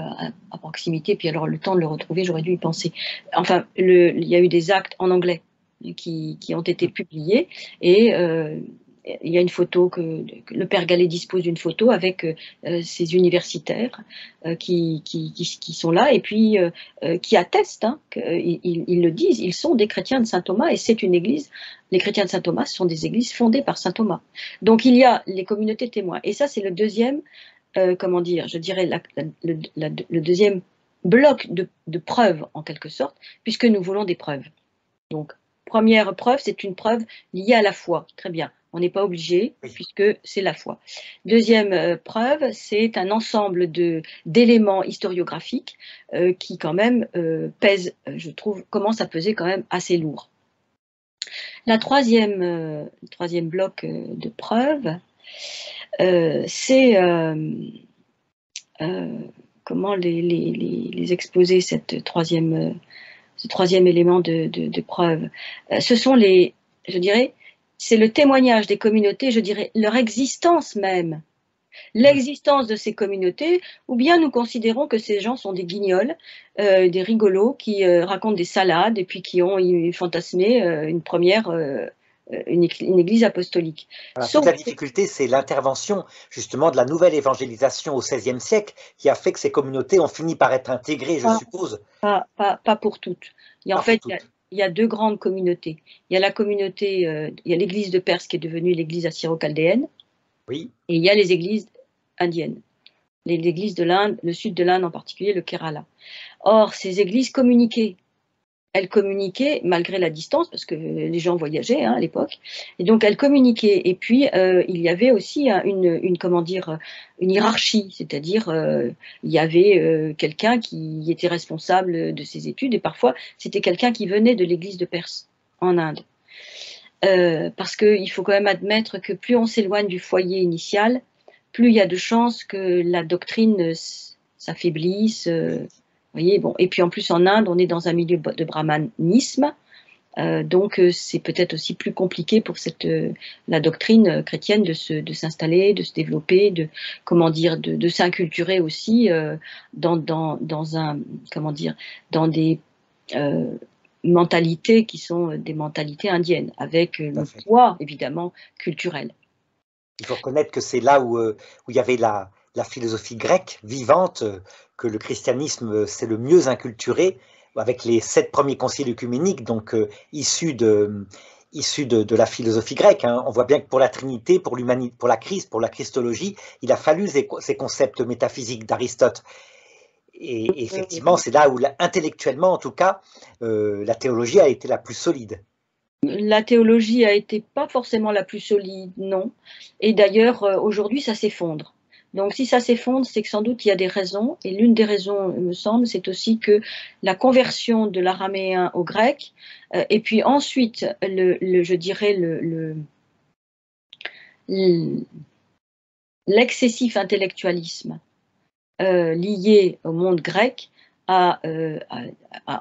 à proximité, puis alors le temps de le retrouver, j'aurais dû y penser. Enfin, il y a eu des actes en anglais qui ont été publiés, et il y a une photo que le père Gallet dispose d'une photo avec ces universitaires qui sont là et puis qui attestent, hein, ils le disent, ils sont des chrétiens de saint Thomas et c'est une église. Les chrétiens de saint Thomas sont des églises fondées par saint Thomas. Donc il y a les communautés témoins et ça c'est le deuxième, comment dire, je dirais le deuxième bloc de preuves en quelque sorte, puisque nous voulons des preuves. Donc première preuve, c'est une preuve liée à la foi. Très bien. On n'est pas obligé, puisque c'est la foi. Deuxième preuve, c'est un ensemble d'éléments historiographiques qui quand même pèsent, je trouve, commence à peser quand même assez lourd. Le troisième bloc de preuves, c'est comment les exposer, ce troisième élément de preuve. Ce sont je dirais, c'est le témoignage des communautés, je dirais leur existence même, l'existence de ces communautés, ou bien nous considérons que ces gens sont des guignols, des rigolos qui racontent des salades et puis qui ont fantasmé une église apostolique. Voilà, toute la difficulté, c'est l'intervention justement de la nouvelle évangélisation au XVIe siècle qui a fait que ces communautés ont fini par être intégrées, je suppose. Pas pour toutes. Il y a 2 grandes communautés. Il y a la communauté, il y a l'église de Perse qui est devenue l'église assyro-chaldéenne. Oui. Et il y a les églises indiennes. Les églises de l'Inde, le sud de l'Inde en particulier, le Kerala. Or, ces églises communiquaient. Elles communiquaient malgré la distance, parce que les gens voyageaient à l'époque, et donc elles communiquaient. Et puis il y avait aussi une hiérarchie, c'est-à-dire il y avait quelqu'un qui était responsable de ces études, et parfois c'était quelqu'un qui venait de l'église de Perse en Inde. Parce qu'il faut quand même admettre que plus on s'éloigne du foyer initial, plus il y a de chances que la doctrine s'affaiblisse. Voyez, bon. Et puis en plus en Inde, on est dans un milieu de brahmanisme, donc c'est peut-être aussi plus compliqué pour la doctrine chrétienne de s'installer, de se développer, de s'inculturer aussi dans des mentalités qui sont des mentalités indiennes, avec le poids évidemment culturel. Il faut reconnaître que c'est là où il y avait la philosophie grecque vivante, que le christianisme s'est le mieux inculturé, avec les 7 premiers conciles œcuméniques, donc issus de la philosophie grecque. Hein. On voit bien que pour la Trinité, pour l'humanité, pour la Christologie, il a fallu ces concepts métaphysiques d'Aristote. Et effectivement, c'est là où, intellectuellement en tout cas, la théologie a été la plus solide. La théologie a été pas forcément la plus solide, non. Et d'ailleurs, aujourd'hui, ça s'effondre. Donc, si ça s'effondre, c'est que sans doute il y a des raisons. Et l'une des raisons, il me semble, c'est aussi que la conversion de l'araméen au grec, et puis ensuite, je dirais, l'excessif intellectualisme lié au monde grec a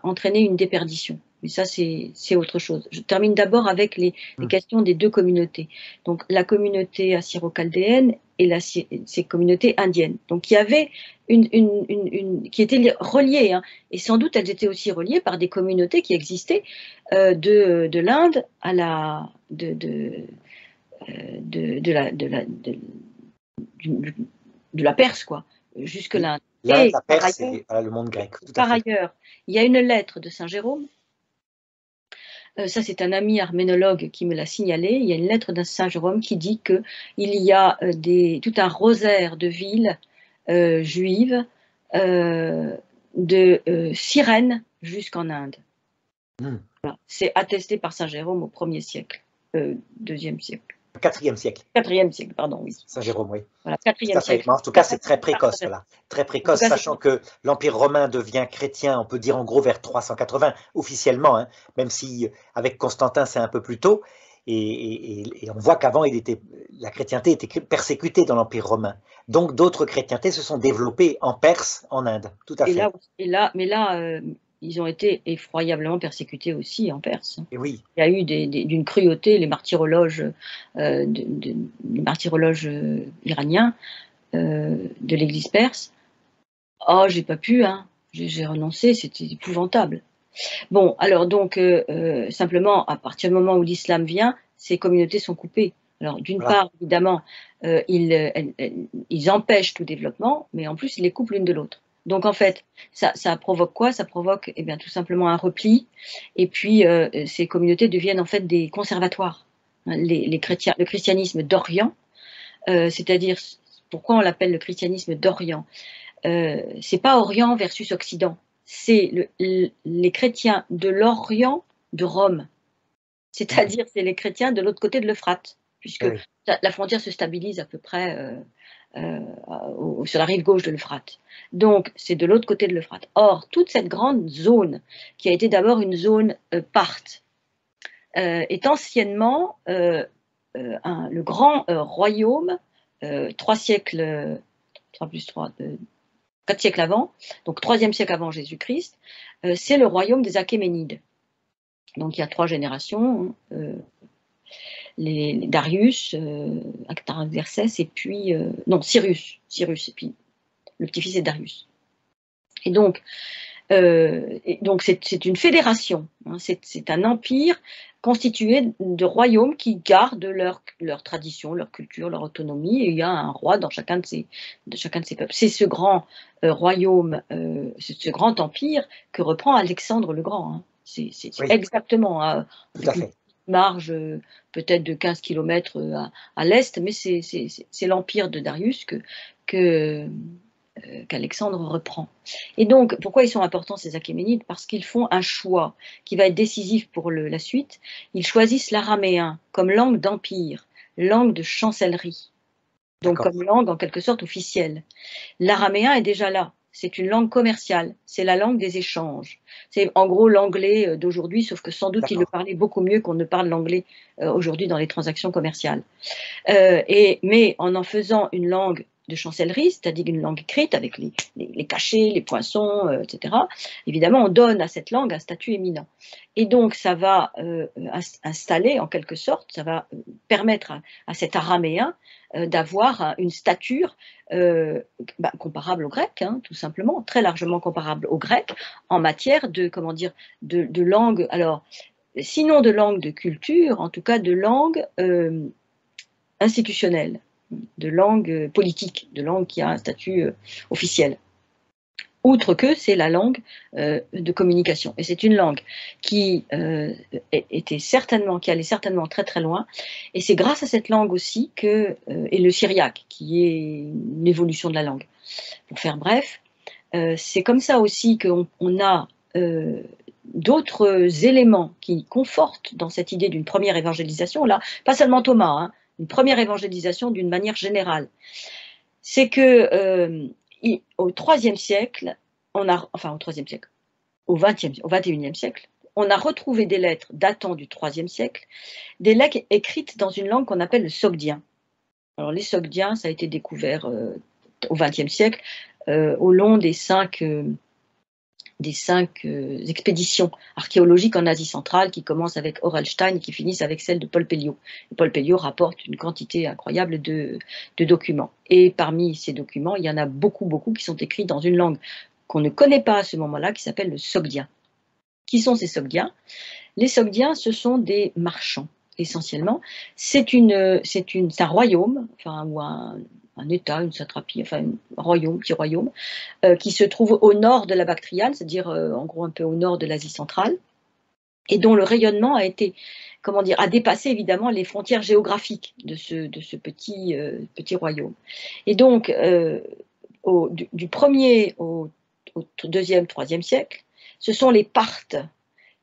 entraîné une déperdition. Mais ça, c'est autre chose. Je termine d'abord avec les questions des 2 communautés. Donc, la communauté assyro-chaldéenne et ces communautés indiennes. Donc, il y avait qui étaient reliées, hein, et sans doute elles étaient aussi reliées par des communautés qui existaient de l'Inde à de la Perse, quoi, jusque l'Inde. L'Inde, la Perse et le monde grec. Par ailleurs, il y a une lettre de saint Jérôme. Ça, c'est un ami arménologue qui me l'a signalé. Il y a une lettre de saint Jérôme qui dit qu'il y a tout un rosaire de villes juives de Cyrène jusqu'en Inde. Voilà. C'est attesté par saint Jérôme au 1er siècle, 2e siècle. 4e siècle. 4e siècle, pardon, oui. Saint Jérôme, oui. Voilà, Tout 4e à fait. siècle. Mais en tout cas, c'est très précoce, voilà. Très précoce, cas, sachant que l'Empire romain devient chrétien, on peut dire en gros vers 380, officiellement, hein, même si avec Constantin, c'est un peu plus tôt. Et on voit qu'avant, la chrétienté était persécutée dans l'Empire romain. Donc, d'autres chrétientés se sont développées en Perse, en Inde. Tout à fait. Mais là, ils ont été effroyablement persécutés aussi en Perse. Et oui. Il y a eu d'une cruauté, les martyrologes, iraniens de l'Église perse. Oh, j'ai pas pu, hein. J'ai renoncé, c'était épouvantable. Bon, alors donc, simplement, à partir du moment où l'islam vient, ces communautés sont coupées. Alors, d'une part, évidemment, ils empêchent tout développement, mais en plus, ils les coupent l'une de l'autre. Donc, en fait, ça provoque quoi? Ça provoque, eh bien, tout simplement un repli, et puis ces communautés deviennent en fait des conservatoires. Le christianisme d'Orient, c'est-à-dire, pourquoi on l'appelle le christianisme d'Orient? C'est pas Orient versus Occident, c'est les chrétiens de l'Orient de Rome, c'est-à-dire c'est les chrétiens de l'autre côté de l'Euphrate, puisque oui, la frontière se stabilise à peu près sur la rive gauche de l'Euphrate. Donc c'est de l'autre côté de l'Euphrate. Or, toute cette grande zone, qui a été d'abord une zone parthe, est anciennement le grand royaume, 3 siècles, 3 plus 3, 4 siècles avant, donc 3e siècle avant Jésus-Christ, c'est le royaume des Achéménides. Donc il y a 3 générations, les Darius, Artaxerxès, et puis, non, Cyrus, et puis le petit-fils est Darius. Et donc c'est une fédération, hein, c'est un empire constitué de royaumes qui gardent leur tradition, leur culture, leur autonomie, et il y a un roi dans chacun de ces peuples. C'est ce grand royaume, ce grand empire que reprend Alexandre le Grand. Hein. C'est oui, exactement une marge peut-être de 15 km à l'est, mais c'est l'empire de Darius qu'Alexandre reprend. Et donc, pourquoi ils sont importants ces Achéménides? Parce qu'ils font un choix qui va être décisif pour la suite. Ils choisissent l'araméen comme langue d'empire, langue de chancellerie, donc comme langue en quelque sorte officielle. L'araméen est déjà là, c'est une langue commerciale, c'est la langue des échanges. C'est en gros l'anglais d'aujourd'hui, sauf que sans doute ils le parlaient beaucoup mieux qu'on ne parle l'anglais aujourd'hui dans les transactions commerciales. Mais en faisant une langue de chancellerie, c'est-à-dire une langue écrite avec les cachets, les poinçons, etc. Évidemment, on donne à cette langue un statut éminent. Et donc, ça va installer, en quelque sorte, ça va permettre à cet araméen d'avoir une stature comparable au grec, hein, tout simplement, très largement comparable au grec, en matière de, comment dire, de langue, alors, sinon de langue de culture, en tout cas de langue institutionnelle, de langue politique, de langue qui a un statut officiel. Outre que c'est la langue de communication. Et c'est une langue qui allait certainement très très loin. Et c'est grâce à cette langue aussi que, et le syriaque, qui est une évolution de la langue. Pour faire bref, c'est comme ça aussi qu'on a d'autres éléments qui confortent dans cette idée d'une première évangélisation. Là, pas seulement Thomas, hein, une première évangélisation d'une manière générale. C'est que au IIIe siècle, au XXIe siècle, on a retrouvé des lettres datant du IIIe siècle, des lettres écrites dans une langue qu'on appelle le sogdien. Alors les sogdiens, ça a été découvert au XXe siècle, au long des cinq expéditions archéologiques en Asie centrale qui commencent avec Orelstein et qui finissent avec celle de Paul Pelliot. Et Paul Pelliot rapporte une quantité incroyable de documents. Et parmi ces documents, il y en a beaucoup qui sont écrits dans une langue qu'on ne connaît pas à ce moment-là, qui s'appelle le sogdien. Qui sont ces sogdiens? Les sogdiens, ce sont des marchands, essentiellement. C'est un royaume, enfin, ou un État, une satrapie, enfin un royaume, petit royaume, qui se trouve au nord de la Bactriane, c'est-à-dire en gros un peu au nord de l'Asie centrale, et dont le rayonnement a été, comment dire, a dépassé évidemment les frontières géographiques de ce petit royaume. Et donc, du 1er au 2e, 3e siècle, ce sont les Parthes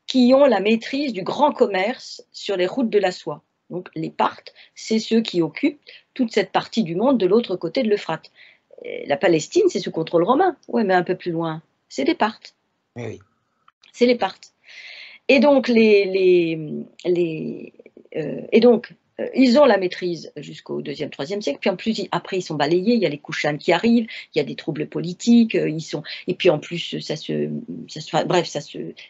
qui ont la maîtrise du grand commerce sur les routes de la soie. Donc les Parthes, c'est ceux qui occupent toute cette partie du monde de l'autre côté de l'Euphrate. La Palestine, c'est sous contrôle romain, ouais, mais un peu plus loin, c'est les Parthes. Oui. C'est les Parthes. Et donc, ils ont la maîtrise jusqu'au 2e, 3e siècle. Puis en plus, après, ils sont balayés. Il y a les Kouchans qui arrivent. Il y a des troubles politiques. Et puis en plus,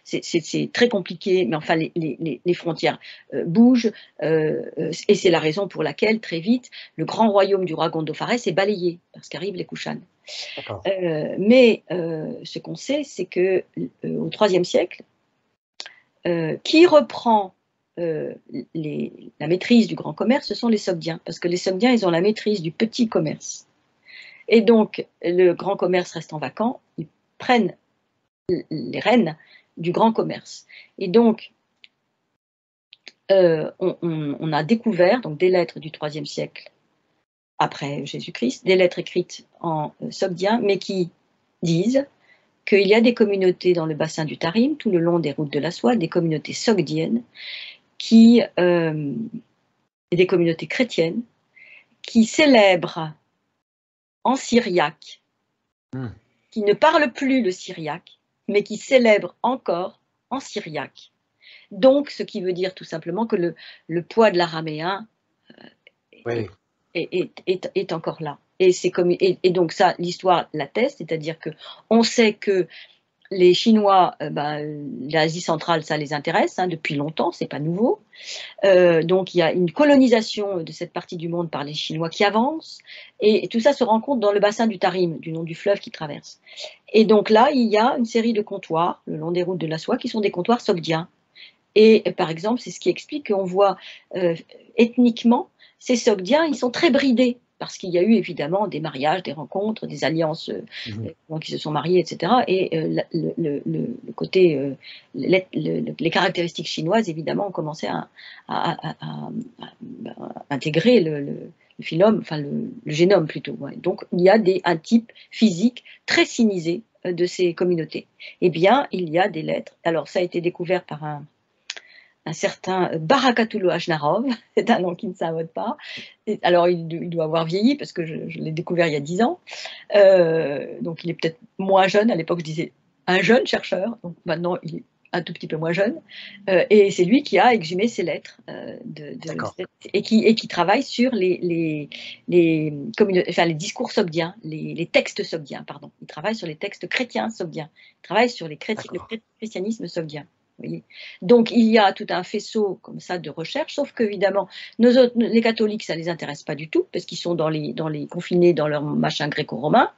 c'est très compliqué. Mais enfin, les frontières bougent. Et c'est la raison pour laquelle, très vite, le grand royaume du roi Gondopharès est balayé, parce qu'arrivent les Kouchans. Mais ce qu'on sait, c'est qu'au 3e siècle, qui reprend la maîtrise du grand commerce, ce sont les Sogdiens, parce que les Sogdiens, ils ont la maîtrise du petit commerce. Et donc, le grand commerce restant vacant, ils prennent les rênes du grand commerce. Et donc, on a découvert donc, des lettres du 3e siècle après Jésus-Christ, des lettres écrites en sogdien, mais qui disent qu'il y a des communautés dans le bassin du Tarim, tout le long des routes de la soie, des communautés sogdiennes, des communautés chrétiennes, qui célèbrent en syriaque, qui ne parlent plus le syriaque, mais qui célèbrent encore en syriaque. Donc, ce qui veut dire tout simplement que le poids de l'araméen est encore là. Et donc ça, l'histoire l'atteste, c'est-à-dire qu'on sait que les Chinois, l'Asie centrale, ça les intéresse depuis longtemps, c'est pas nouveau. Donc il y a une colonisation de cette partie du monde par les Chinois qui avance, et tout ça se rencontre dans le bassin du Tarim, du nom du fleuve qui traverse. Et donc là, il y a une série de comptoirs le long des routes de la soie qui sont des comptoirs sogdiens. Et par exemple, c'est ce qui explique qu'on voit ethniquement, ces Sogdiens, ils sont très bridés, parce qu'il y a eu évidemment des mariages, des rencontres, des alliances, qui se sont mariés, etc. Et le côté, les caractéristiques chinoises, évidemment, ont commencé à intégrer le phylum, enfin le génome plutôt. Ouais. Donc il y a un type physique très sinisé de ces communautés. Eh bien, il y a des lettres. Alors ça a été découvert par un certain Barakatulu Ajnarov, c'est un nom qui ne s'invente pas. Alors, il doit avoir vieilli, parce que je l'ai découvert il y a 10 ans. Donc, il est peut-être moins jeune. À l'époque, je disais un jeune chercheur. Donc, maintenant, il est un tout petit peu moins jeune. Et c'est lui qui a exhumé ces lettres et qui travaille sur les discours sogdiens, les textes sogdiens, pardon. Il travaille sur les textes chrétiens sogdiens. Il travaille sur le christianisme sogdien. Voyez. Donc il y a tout un faisceau comme ça de recherche, sauf qu'évidemment les catholiques ça les intéresse pas du tout, parce qu'ils sont confinés dans leur machin gréco-romain,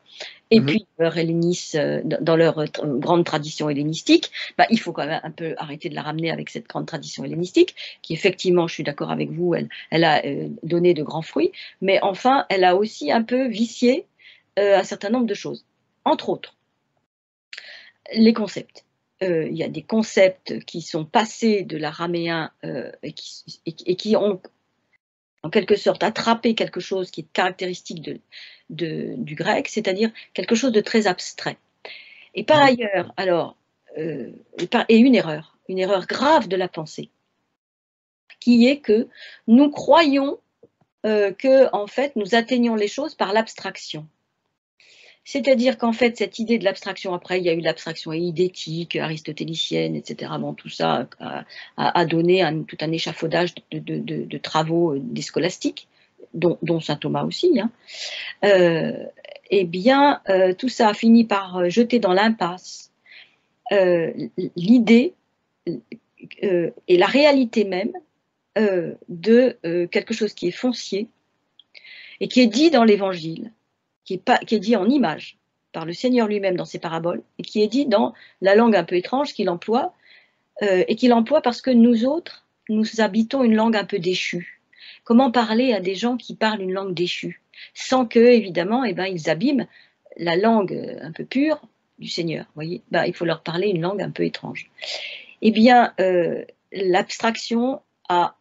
et puis dans leur grande tradition hellénistique. Il faut quand même un peu arrêter de la ramener avec cette grande tradition hellénistique, qui effectivement, je suis d'accord avec vous, elle a donné de grands fruits, mais enfin elle a aussi un peu vicié un certain nombre de choses, entre autres les concepts. Il y a des concepts qui sont passés de l'araméen et qui ont en quelque sorte attrapé quelque chose qui est caractéristique du grec, c'est-à-dire quelque chose de très abstrait. Et par ailleurs, alors, une erreur grave de la pensée, qui est que nous croyons que, en fait, nous atteignons les choses par l'abstraction. C'est-à-dire qu'en fait, cette idée de l'abstraction, après, il y a eu l'abstraction eidétique, aristotélicienne, etc. Bon, tout ça a donné tout un échafaudage de travaux des scolastiques, dont saint Thomas aussi. Eh bien, tout ça a fini par jeter dans l'impasse l'idée et la réalité même de quelque chose qui est foncier et qui est dit dans l'Évangile, qui est dit en images par le Seigneur lui-même dans ses paraboles, et qui est dit dans la langue un peu étrange qu'il emploie, et qu'il emploie parce que nous autres, nous habitons une langue un peu déchue. Comment parler à des gens qui parlent une langue déchue, sans que, évidemment, ils abîment la langue un peu pure du Seigneur, voyez. Il faut leur parler une langue un peu étrange. Eh bien, l'abstraction a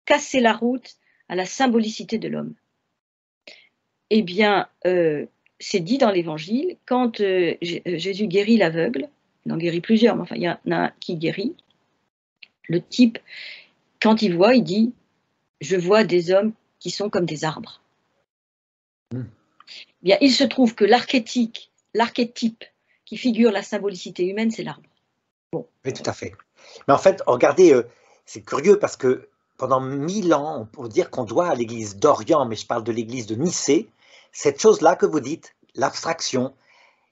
cassé la route à la symbolicité de l'homme. Eh bien, c'est dit dans l'Évangile, quand Jésus guérit l'aveugle, il en guérit plusieurs, mais enfin, il y en a un qui guérit. Le type, quand il voit, il dit « Je vois des hommes qui sont comme des arbres ». Bien, il se trouve que l'archétype qui figure la symbolicité humaine, c'est l'arbre. Bon. Oui, tout à fait. Mais en fait, regardez, c'est curieux parce que pendant 1000 ans, on peut dire qu'on doit à l'église d'Orient, mais je parle de l'église de Nicée, cette chose-là que vous dites, l'abstraction,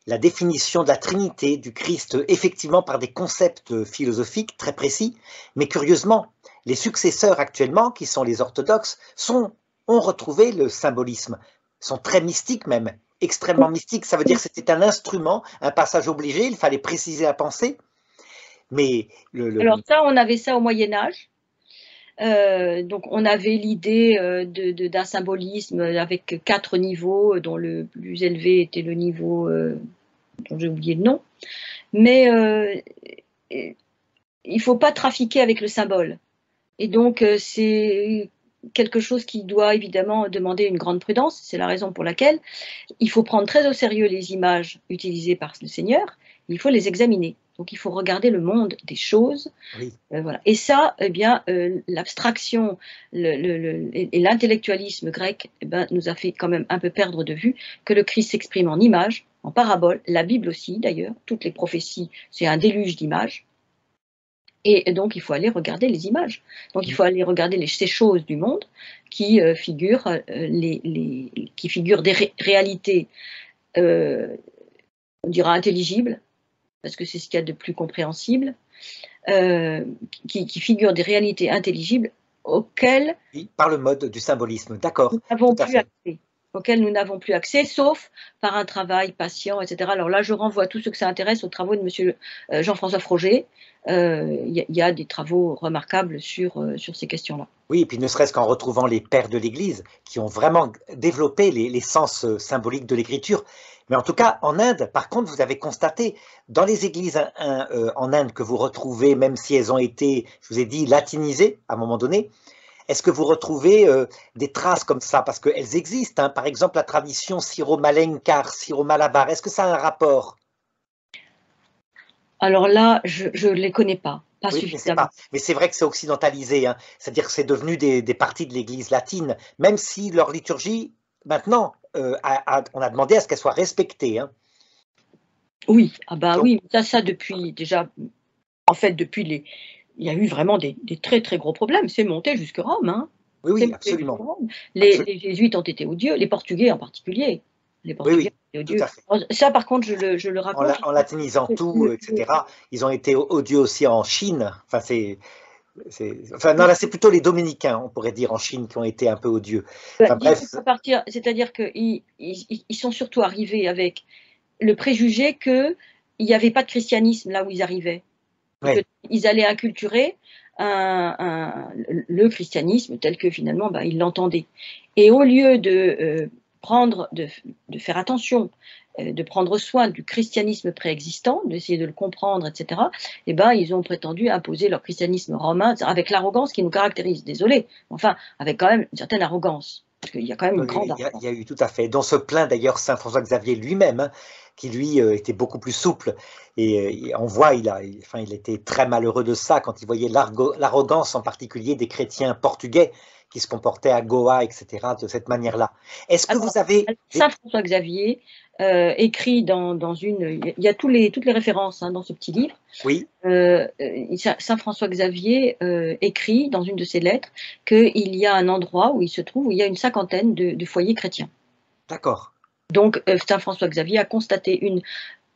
la définition de la Trinité, du Christ, effectivement par des concepts philosophiques très précis, mais curieusement, les successeurs actuellement, qui sont les orthodoxes, ont retrouvé le symbolisme, sont très mystiques même, extrêmement mystiques. Ça veut dire que c'était un instrument, un passage obligé, il fallait préciser la pensée. Mais Alors ça, on avait ça au Moyen-Âge. Donc on avait l'idée d'un symbolisme avec 4 niveaux, dont le plus élevé était le niveau dont j'ai oublié le nom. Mais il ne faut pas trafiquer avec le symbole. Et donc c'est quelque chose qui doit évidemment demander une grande prudence. C'est la raison pour laquelle il faut prendre très au sérieux les images utilisées par le Seigneur. Il faut les examiner. Donc il faut regarder le monde des choses. oui. Voilà. Et ça, eh bien, l'abstraction et l'intellectualisme grec nous a fait quand même un peu perdre de vue que le Christ s'exprime en images, en paraboles, la Bible aussi d'ailleurs, toutes les prophéties, c'est un déluge d'images. Et donc il faut aller regarder les images. Donc il faut aller regarder ces choses du monde qui figurent des réalités, on dira intelligibles, parce que c'est ce qu'il y a de plus compréhensible. Qui figurent des réalités intelligibles auxquelles Oui, par le mode du symbolisme, d'accord, nous n'avons tout à plus fait. accès. Auxquels nous n'avons plus accès, sauf par un travail patient, etc. Alors là, je renvoie tous ceux que ça intéresse aux travaux de M. Jean-François Froger. Il y a des travaux remarquables sur ces questions-là. Oui, et puis ne serait-ce qu'en retrouvant les pères de l'Église qui ont vraiment développé les sens symboliques de l'écriture. Mais en tout cas, en Inde, par contre, vous avez constaté, dans les églises en Inde que vous retrouvez, même si elles ont été, je vous ai dit, latinisées à un moment donné, est-ce que vous retrouvez des traces comme ça? Parce qu'elles existent, hein. Par exemple, la tradition syro-malenkar, syro-malabar, est-ce que ça a un rapport? Alors là, je ne les connais pas Oui, suffisamment. mais c'est vrai que c'est occidentalisé, hein. C'est-à-dire que c'est devenu des parties de l'Église latine, même si leur liturgie, maintenant, on a demandé à ce qu'elle soit respectée, hein. Oui, ah bah Donc, oui, ça depuis déjà, en fait, il y a eu vraiment des très très gros problèmes. C'est monté jusque Rome, hein. oui, C'est oui, monté jusque absolument, Rome. absolument. Les jésuites ont été odieux, les Portugais en particulier. Les Oui, Portugais oui, ont été tout odieux. à fait. Alors, ça, par contre, je le raconte. En latinisant tout, etc. Ils ont été odieux aussi en Chine. Enfin, enfin, non, là, c'est plutôt les Dominicains, on pourrait dire, en Chine, qui ont été un peu odieux. Enfin, Disons bref, qu'à partir, c'est-à-dire qu'ils sont surtout arrivés avec le préjugé qu'il n'y avait pas de christianisme là où ils arrivaient. Et ouais. qu'ils allaient inculturer le christianisme tel que finalement ils l'entendaient. Et au lieu de faire attention, de prendre soin du christianisme préexistant, d'essayer de le comprendre, etc., eh ben, ils ont prétendu imposer leur christianisme romain avec l'arrogance qui nous caractérise. Désolé, enfin, avec quand même une certaine arrogance. Parce qu'il y a quand même une Oui, grande oui, il arrogance. y a eu tout à fait. Dont se plaint d'ailleurs Saint François Xavier lui-même, hein, qui lui était beaucoup plus souple. Et on voit, enfin, il était très malheureux de ça quand il voyait l'arrogance en particulier des chrétiens portugais qui se comportaient à Goa, etc., de cette manière-là. Est-ce que vous avez Saint François Xavier écrit dans une, il y a toutes les références dans ce petit livre. Oui, Saint François Xavier écrit dans une de ses lettres qu'il y a un endroit où il se trouve où il y a une cinquantaine de foyers chrétiens. d'accord. Donc Saint François Xavier a constaté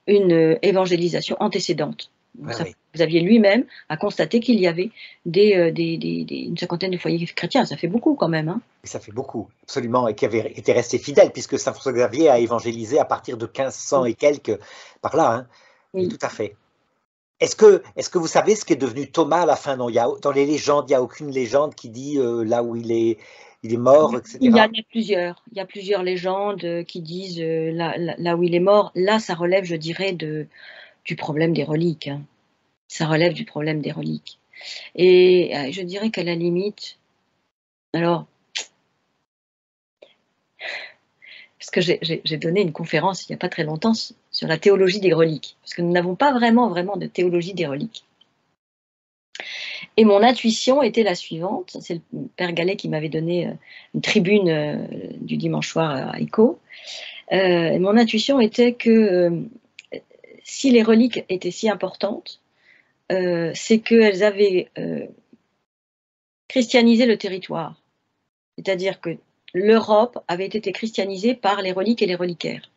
une évangélisation antécédente. Donc, Ouais, Saint ouais. Xavier lui-même a constaté qu'il y avait une cinquantaine de foyers chrétiens. Ça fait beaucoup quand même, hein. Et ça fait beaucoup, absolument, et qui avait été resté fidèle, puisque Saint François Xavier a évangélisé à partir de 1500 et quelques, par là, hein. Oui, Oui. tout à fait. Est-ce que vous savez ce qui est devenu Thomas à la fin? Non, dans les légendes, il n'y a aucune légende qui dit là où il est mort, Il y etc. en a plusieurs. Il y a plusieurs légendes qui disent là où il est mort. Là, ça relève, je dirais, du problème des reliques, hein. Ça relève du problème des reliques. Et je dirais qu'à la limite, alors, parce que j'ai donné une conférence il n'y a pas très longtemps sur la théologie des reliques, parce que nous n'avons pas vraiment de théologie des reliques. Et mon intuition était la suivante, c'est le père Gallet qui m'avait donné une tribune du dimanche soir à ICO. Mon intuition était que si les reliques étaient si importantes, c'est qu'elles avaient christianisé le territoire. C'est-à-dire que l'Europe avait été christianisée par les reliques et les reliquaires.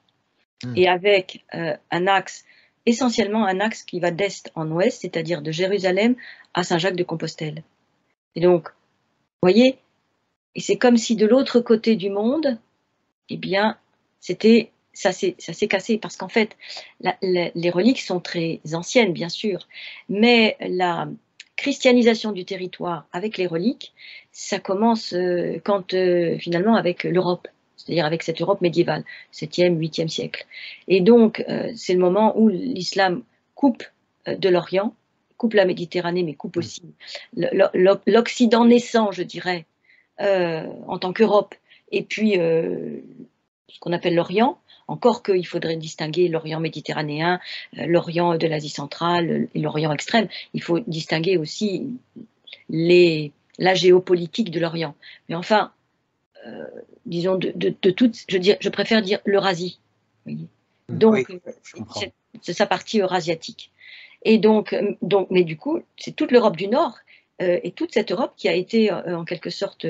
Et avec un axe, essentiellement un axe qui va d'est en ouest, c'est-à-dire de Jérusalem à Saint-Jacques-de-Compostelle. Et donc, vous voyez, et c'est comme si de l'autre côté du monde, eh bien, ça s'est cassé, parce qu'en fait, les reliques sont très anciennes, bien sûr, mais la christianisation du territoire avec les reliques, ça commence finalement avec l'Europe, c'est-à-dire avec cette Europe médiévale, 7e, 8e siècle. Et donc, c'est le moment où l'islam coupe de l'Orient, coupe la Méditerranée, mais coupe aussi l'Occident naissant, je dirais, en tant qu'Europe, et puis ce qu'on appelle l'Orient, encore qu'il faudrait distinguer l'Orient méditerranéen, l'Orient de l'Asie centrale et l'Orient extrême. Il faut distinguer aussi la géopolitique de l'Orient. Mais enfin, disons, de toutes, je préfère dire l'Eurasie. Donc, oui, c'est sa partie eurasiatique. Et donc, mais du coup, c'est toute l'Europe du Nord et toute cette Europe qui a été, en quelque sorte,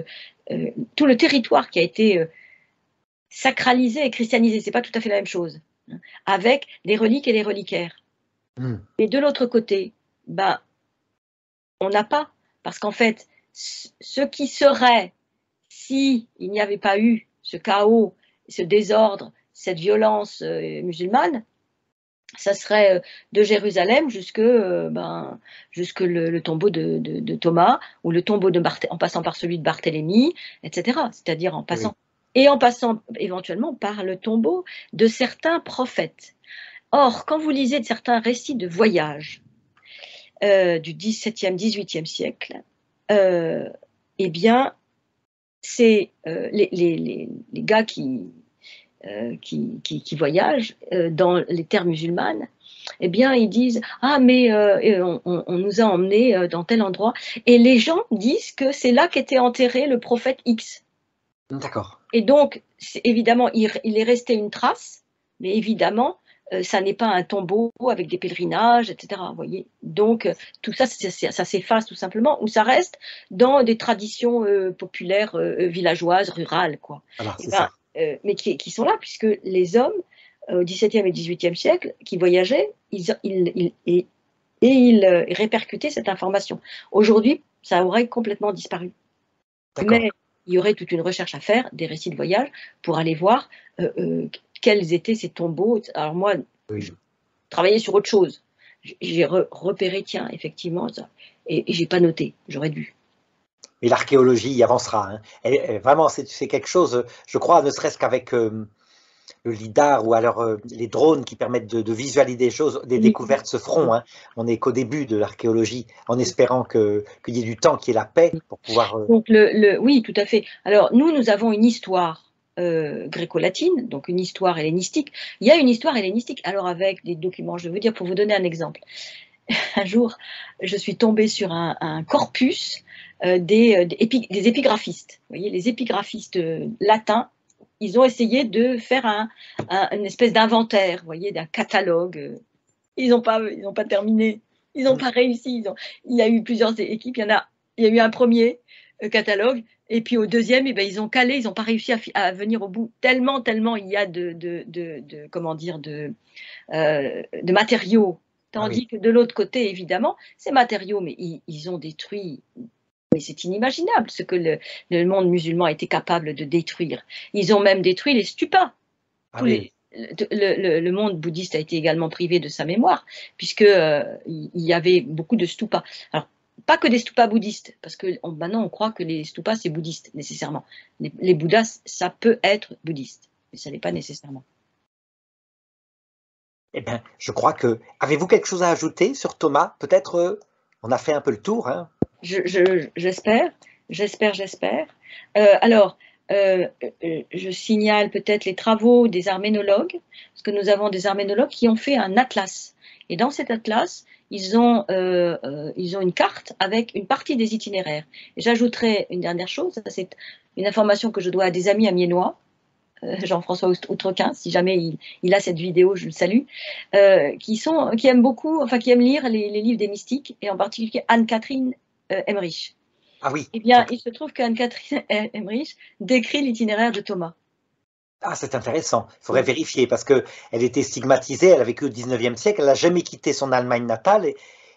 tout le territoire qui a été sacralisé et christianisé. C'est pas tout à fait la même chose, hein, avec les reliques et les reliquaires. Et de l'autre côté, ben, on n'a pas, parce qu'en fait, ce qui serait, si il n'y avait pas eu ce chaos, ce désordre, cette violence musulmane, ça serait de Jérusalem jusque le tombeau de Thomas, ou le tombeau en passant par celui de Barthélemy, etc. C'est-à-dire en passant, et en passant éventuellement par le tombeau de certains prophètes. Or, quand vous lisez de certains récits de voyage du XVIIe, XVIIIe siècle, eh bien, c'est les gars qui voyagent dans les terres musulmanes, eh bien, ils disent « Ah, mais on nous a emmenés dans tel endroit. » Et les gens disent que c'est là qu'était enterré le prophète X. D'accord. Et donc, évidemment, il est resté une trace, mais évidemment, ça n'est pas un tombeau avec des pèlerinages, etc. Vous voyez. Donc, tout ça, ça s'efface tout simplement, ou ça reste dans des traditions populaires, villageoises, rurales, quoi. Alors, c'est ça. Mais qui sont là, puisque les hommes, au XVIIe et XVIIIe siècle, qui voyageaient, ils répercutaient cette information. Aujourd'hui, ça aurait complètement disparu. Mais il y aurait toute une recherche à faire, des récits de voyage, pour aller voir quels étaient ces tombeaux. Alors moi, je travaillais sur autre chose. J'ai repéré, tiens, effectivement, ça. Et j'ai pas noté, j'aurais dû. Mais l'archéologie y avancera. Hein. Vraiment, c'est quelque chose, je crois, ne serait-ce qu'avec le lidar ou alors les drones qui permettent de visualiser des choses, des découvertes se feront. Hein. On n'est qu'au début de l'archéologie, en espérant qu'il y ait du temps, qu'il y ait la paix pour pouvoir… Donc oui, tout à fait. Alors, nous avons une histoire gréco-latine, donc une histoire hellénistique. Il y a une histoire hellénistique, alors avec des documents, je veux dire, pour vous donner un exemple. Un jour, je suis tombée sur un corpus des épigraphistes. Vous voyez, les épigraphistes latins, ils ont essayé de faire une espèce d'inventaire, vous voyez, d'un catalogue. Ils n'ont pas terminé, ils n'ont pas réussi. Il y a eu plusieurs équipes, il y a eu un premier catalogue, et puis au deuxième, ils ont calé, ils n'ont pas réussi à venir au bout. Tellement il y a de matériaux. Tandis que de l'autre côté, évidemment, ces matériaux, mais ils ont détruit, mais c'est inimaginable ce que le monde musulman a été capable de détruire. Ils ont même détruit les stupas. Le monde bouddhiste a été également privé de sa mémoire, puisqu'il y avait beaucoup de stupas. Alors, pas que des stupas bouddhistes, parce que maintenant on croit que les stupas c'est bouddhiste, nécessairement. Les bouddhas, ça peut être bouddhiste, mais ça n'est pas nécessairement. Eh bien, je crois que… Avez-vous quelque chose à ajouter sur Thomas? Peut-être on a fait un peu le tour. Hein. J'espère. Alors, Je signale peut-être les travaux des arménologues, parce que nous avons des arménologues qui ont fait un atlas. Et dans cet atlas, ils ont une carte avec une partie des itinéraires. Et j'ajouterai une dernière chose, c'est une information que je dois à des amis amiénois, Jean-François Outrequin, si jamais il a cette vidéo, je le salue, qui aiment beaucoup, enfin qui aiment lire les livres des mystiques, et en particulier Anne-Catherine Emmerich. Ah oui. Eh bien, il se trouve qu'Anne-Catherine Emmerich décrit l'itinéraire de Thomas. Ah, c'est intéressant. Il faudrait vérifier parce qu'elle était stigmatisée, elle a vécu au 19e siècle, elle n'a jamais quitté son Allemagne natale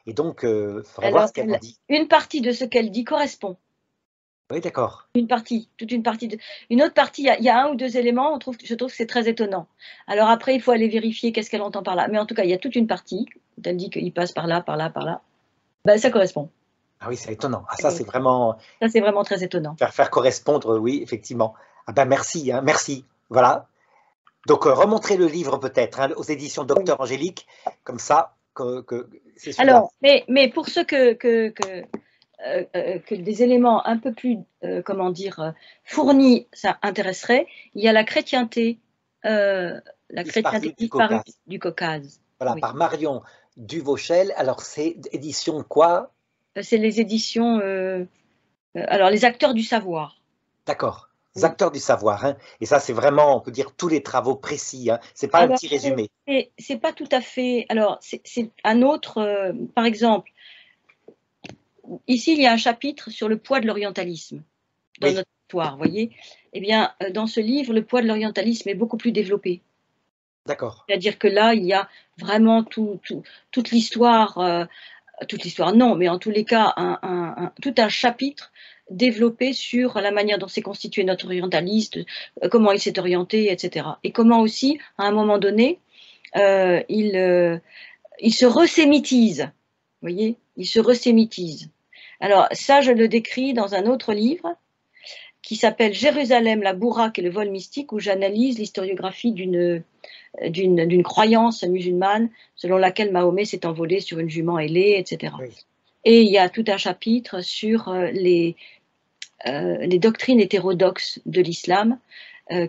et donc il faudrait voir ce qu'elle en dit. Une partie de ce qu'elle dit correspond. Oui, d'accord. Une partie, toute une partie. Une autre partie, il y a un ou deux éléments, je trouve que c'est très étonnant. Alors après, il faut aller vérifier qu'est-ce qu'elle entend par là. Mais en tout cas, il y a toute une partie, où elle dit qu'il passe par là, par là, par là. Ben, ça correspond. Ah oui, c'est étonnant. Ah, ça, c'est vraiment… Ça, c'est vraiment très étonnant. Faire correspondre, oui, effectivement. Ah ben merci, hein, merci. Voilà. Donc, remontrez le livre peut-être aux éditions Docteur Angélique, comme ça, c'est celui-là. Alors, mais pour ceux que des éléments un peu plus, comment dire, fournis, ça intéresserait, il y a la chrétienté disparue du Caucase. Voilà, oui. Par Marion Duvauchel. Alors, c'est édition quoi? C'est les éditions, alors les acteurs du savoir. D'accord. Les acteurs du savoir, hein. Et ça, c'est vraiment, on peut dire, tous les travaux précis, hein. C'est pas un petit résumé. C'est pas tout à fait. Alors, c'est un autre, par exemple, ici, il y a un chapitre sur le poids de l'orientalisme dans notre histoire, vous voyez. Eh bien, dans ce livre, le poids de l'orientalisme est beaucoup plus développé. D'accord. C'est-à-dire que là, il y a vraiment toute l'histoire, non, mais en tous les cas, tout un chapitre développé sur la manière dont s'est constitué notre orientaliste, comment il s'est orienté, etc. Et comment aussi, à un moment donné, il se resémitise. Vous voyez, il se resémitise. Alors ça, je le décris dans un autre livre qui s'appelle Jérusalem, la bourraque et le vol mystique, où j'analyse l'historiographie d'une croyance musulmane selon laquelle Mahomet s'est envolé sur une jument ailée, etc. Oui. Et il y a tout un chapitre sur les doctrines hétérodoxes de l'islam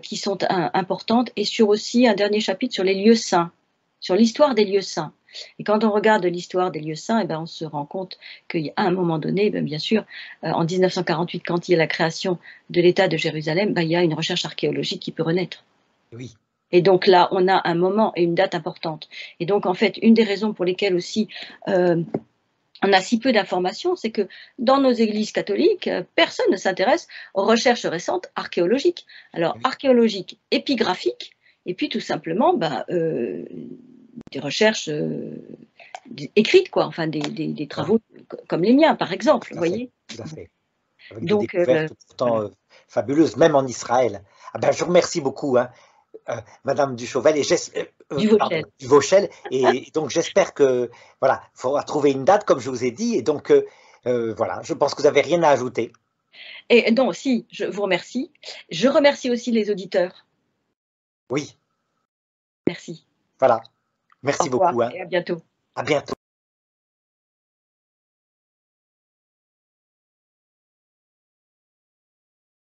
qui sont importantes, et sur aussi un dernier chapitre sur les lieux saints, sur l'histoire des lieux saints. Et quand on regarde l'histoire des lieux saints, eh ben, on se rend compte qu'à un moment donné, ben, bien sûr, en 1948, quand il y a la création de l'État de Jérusalem, ben, il y a une recherche archéologique qui peut renaître. Oui. Et donc là, on a un moment et une date importante. Et donc, en fait, une des raisons pour lesquelles aussi on a si peu d'informations, c'est que dans nos églises catholiques, personne ne s'intéresse aux recherches récentes archéologiques. Alors, oui. Archéologiques, épigraphiques, et puis tout simplement, ben, des recherches écrites, quoi, enfin des travaux comme les miens, par exemple, vous voyez. Tout à fait. Avec des découvertes pourtant fabuleuses, même en Israël. Ah ben, je vous remercie beaucoup, hein, Madame Duchauvel et Duvauchel. Et donc j'espère que voilà, il faudra trouver une date, comme je vous ai dit. Et donc voilà, je pense que vous n'avez rien à ajouter. Et donc, si, je vous remercie. Je remercie aussi les auditeurs. Oui. Merci. Voilà. Merci beaucoup. Hein. Et à bientôt. À bientôt.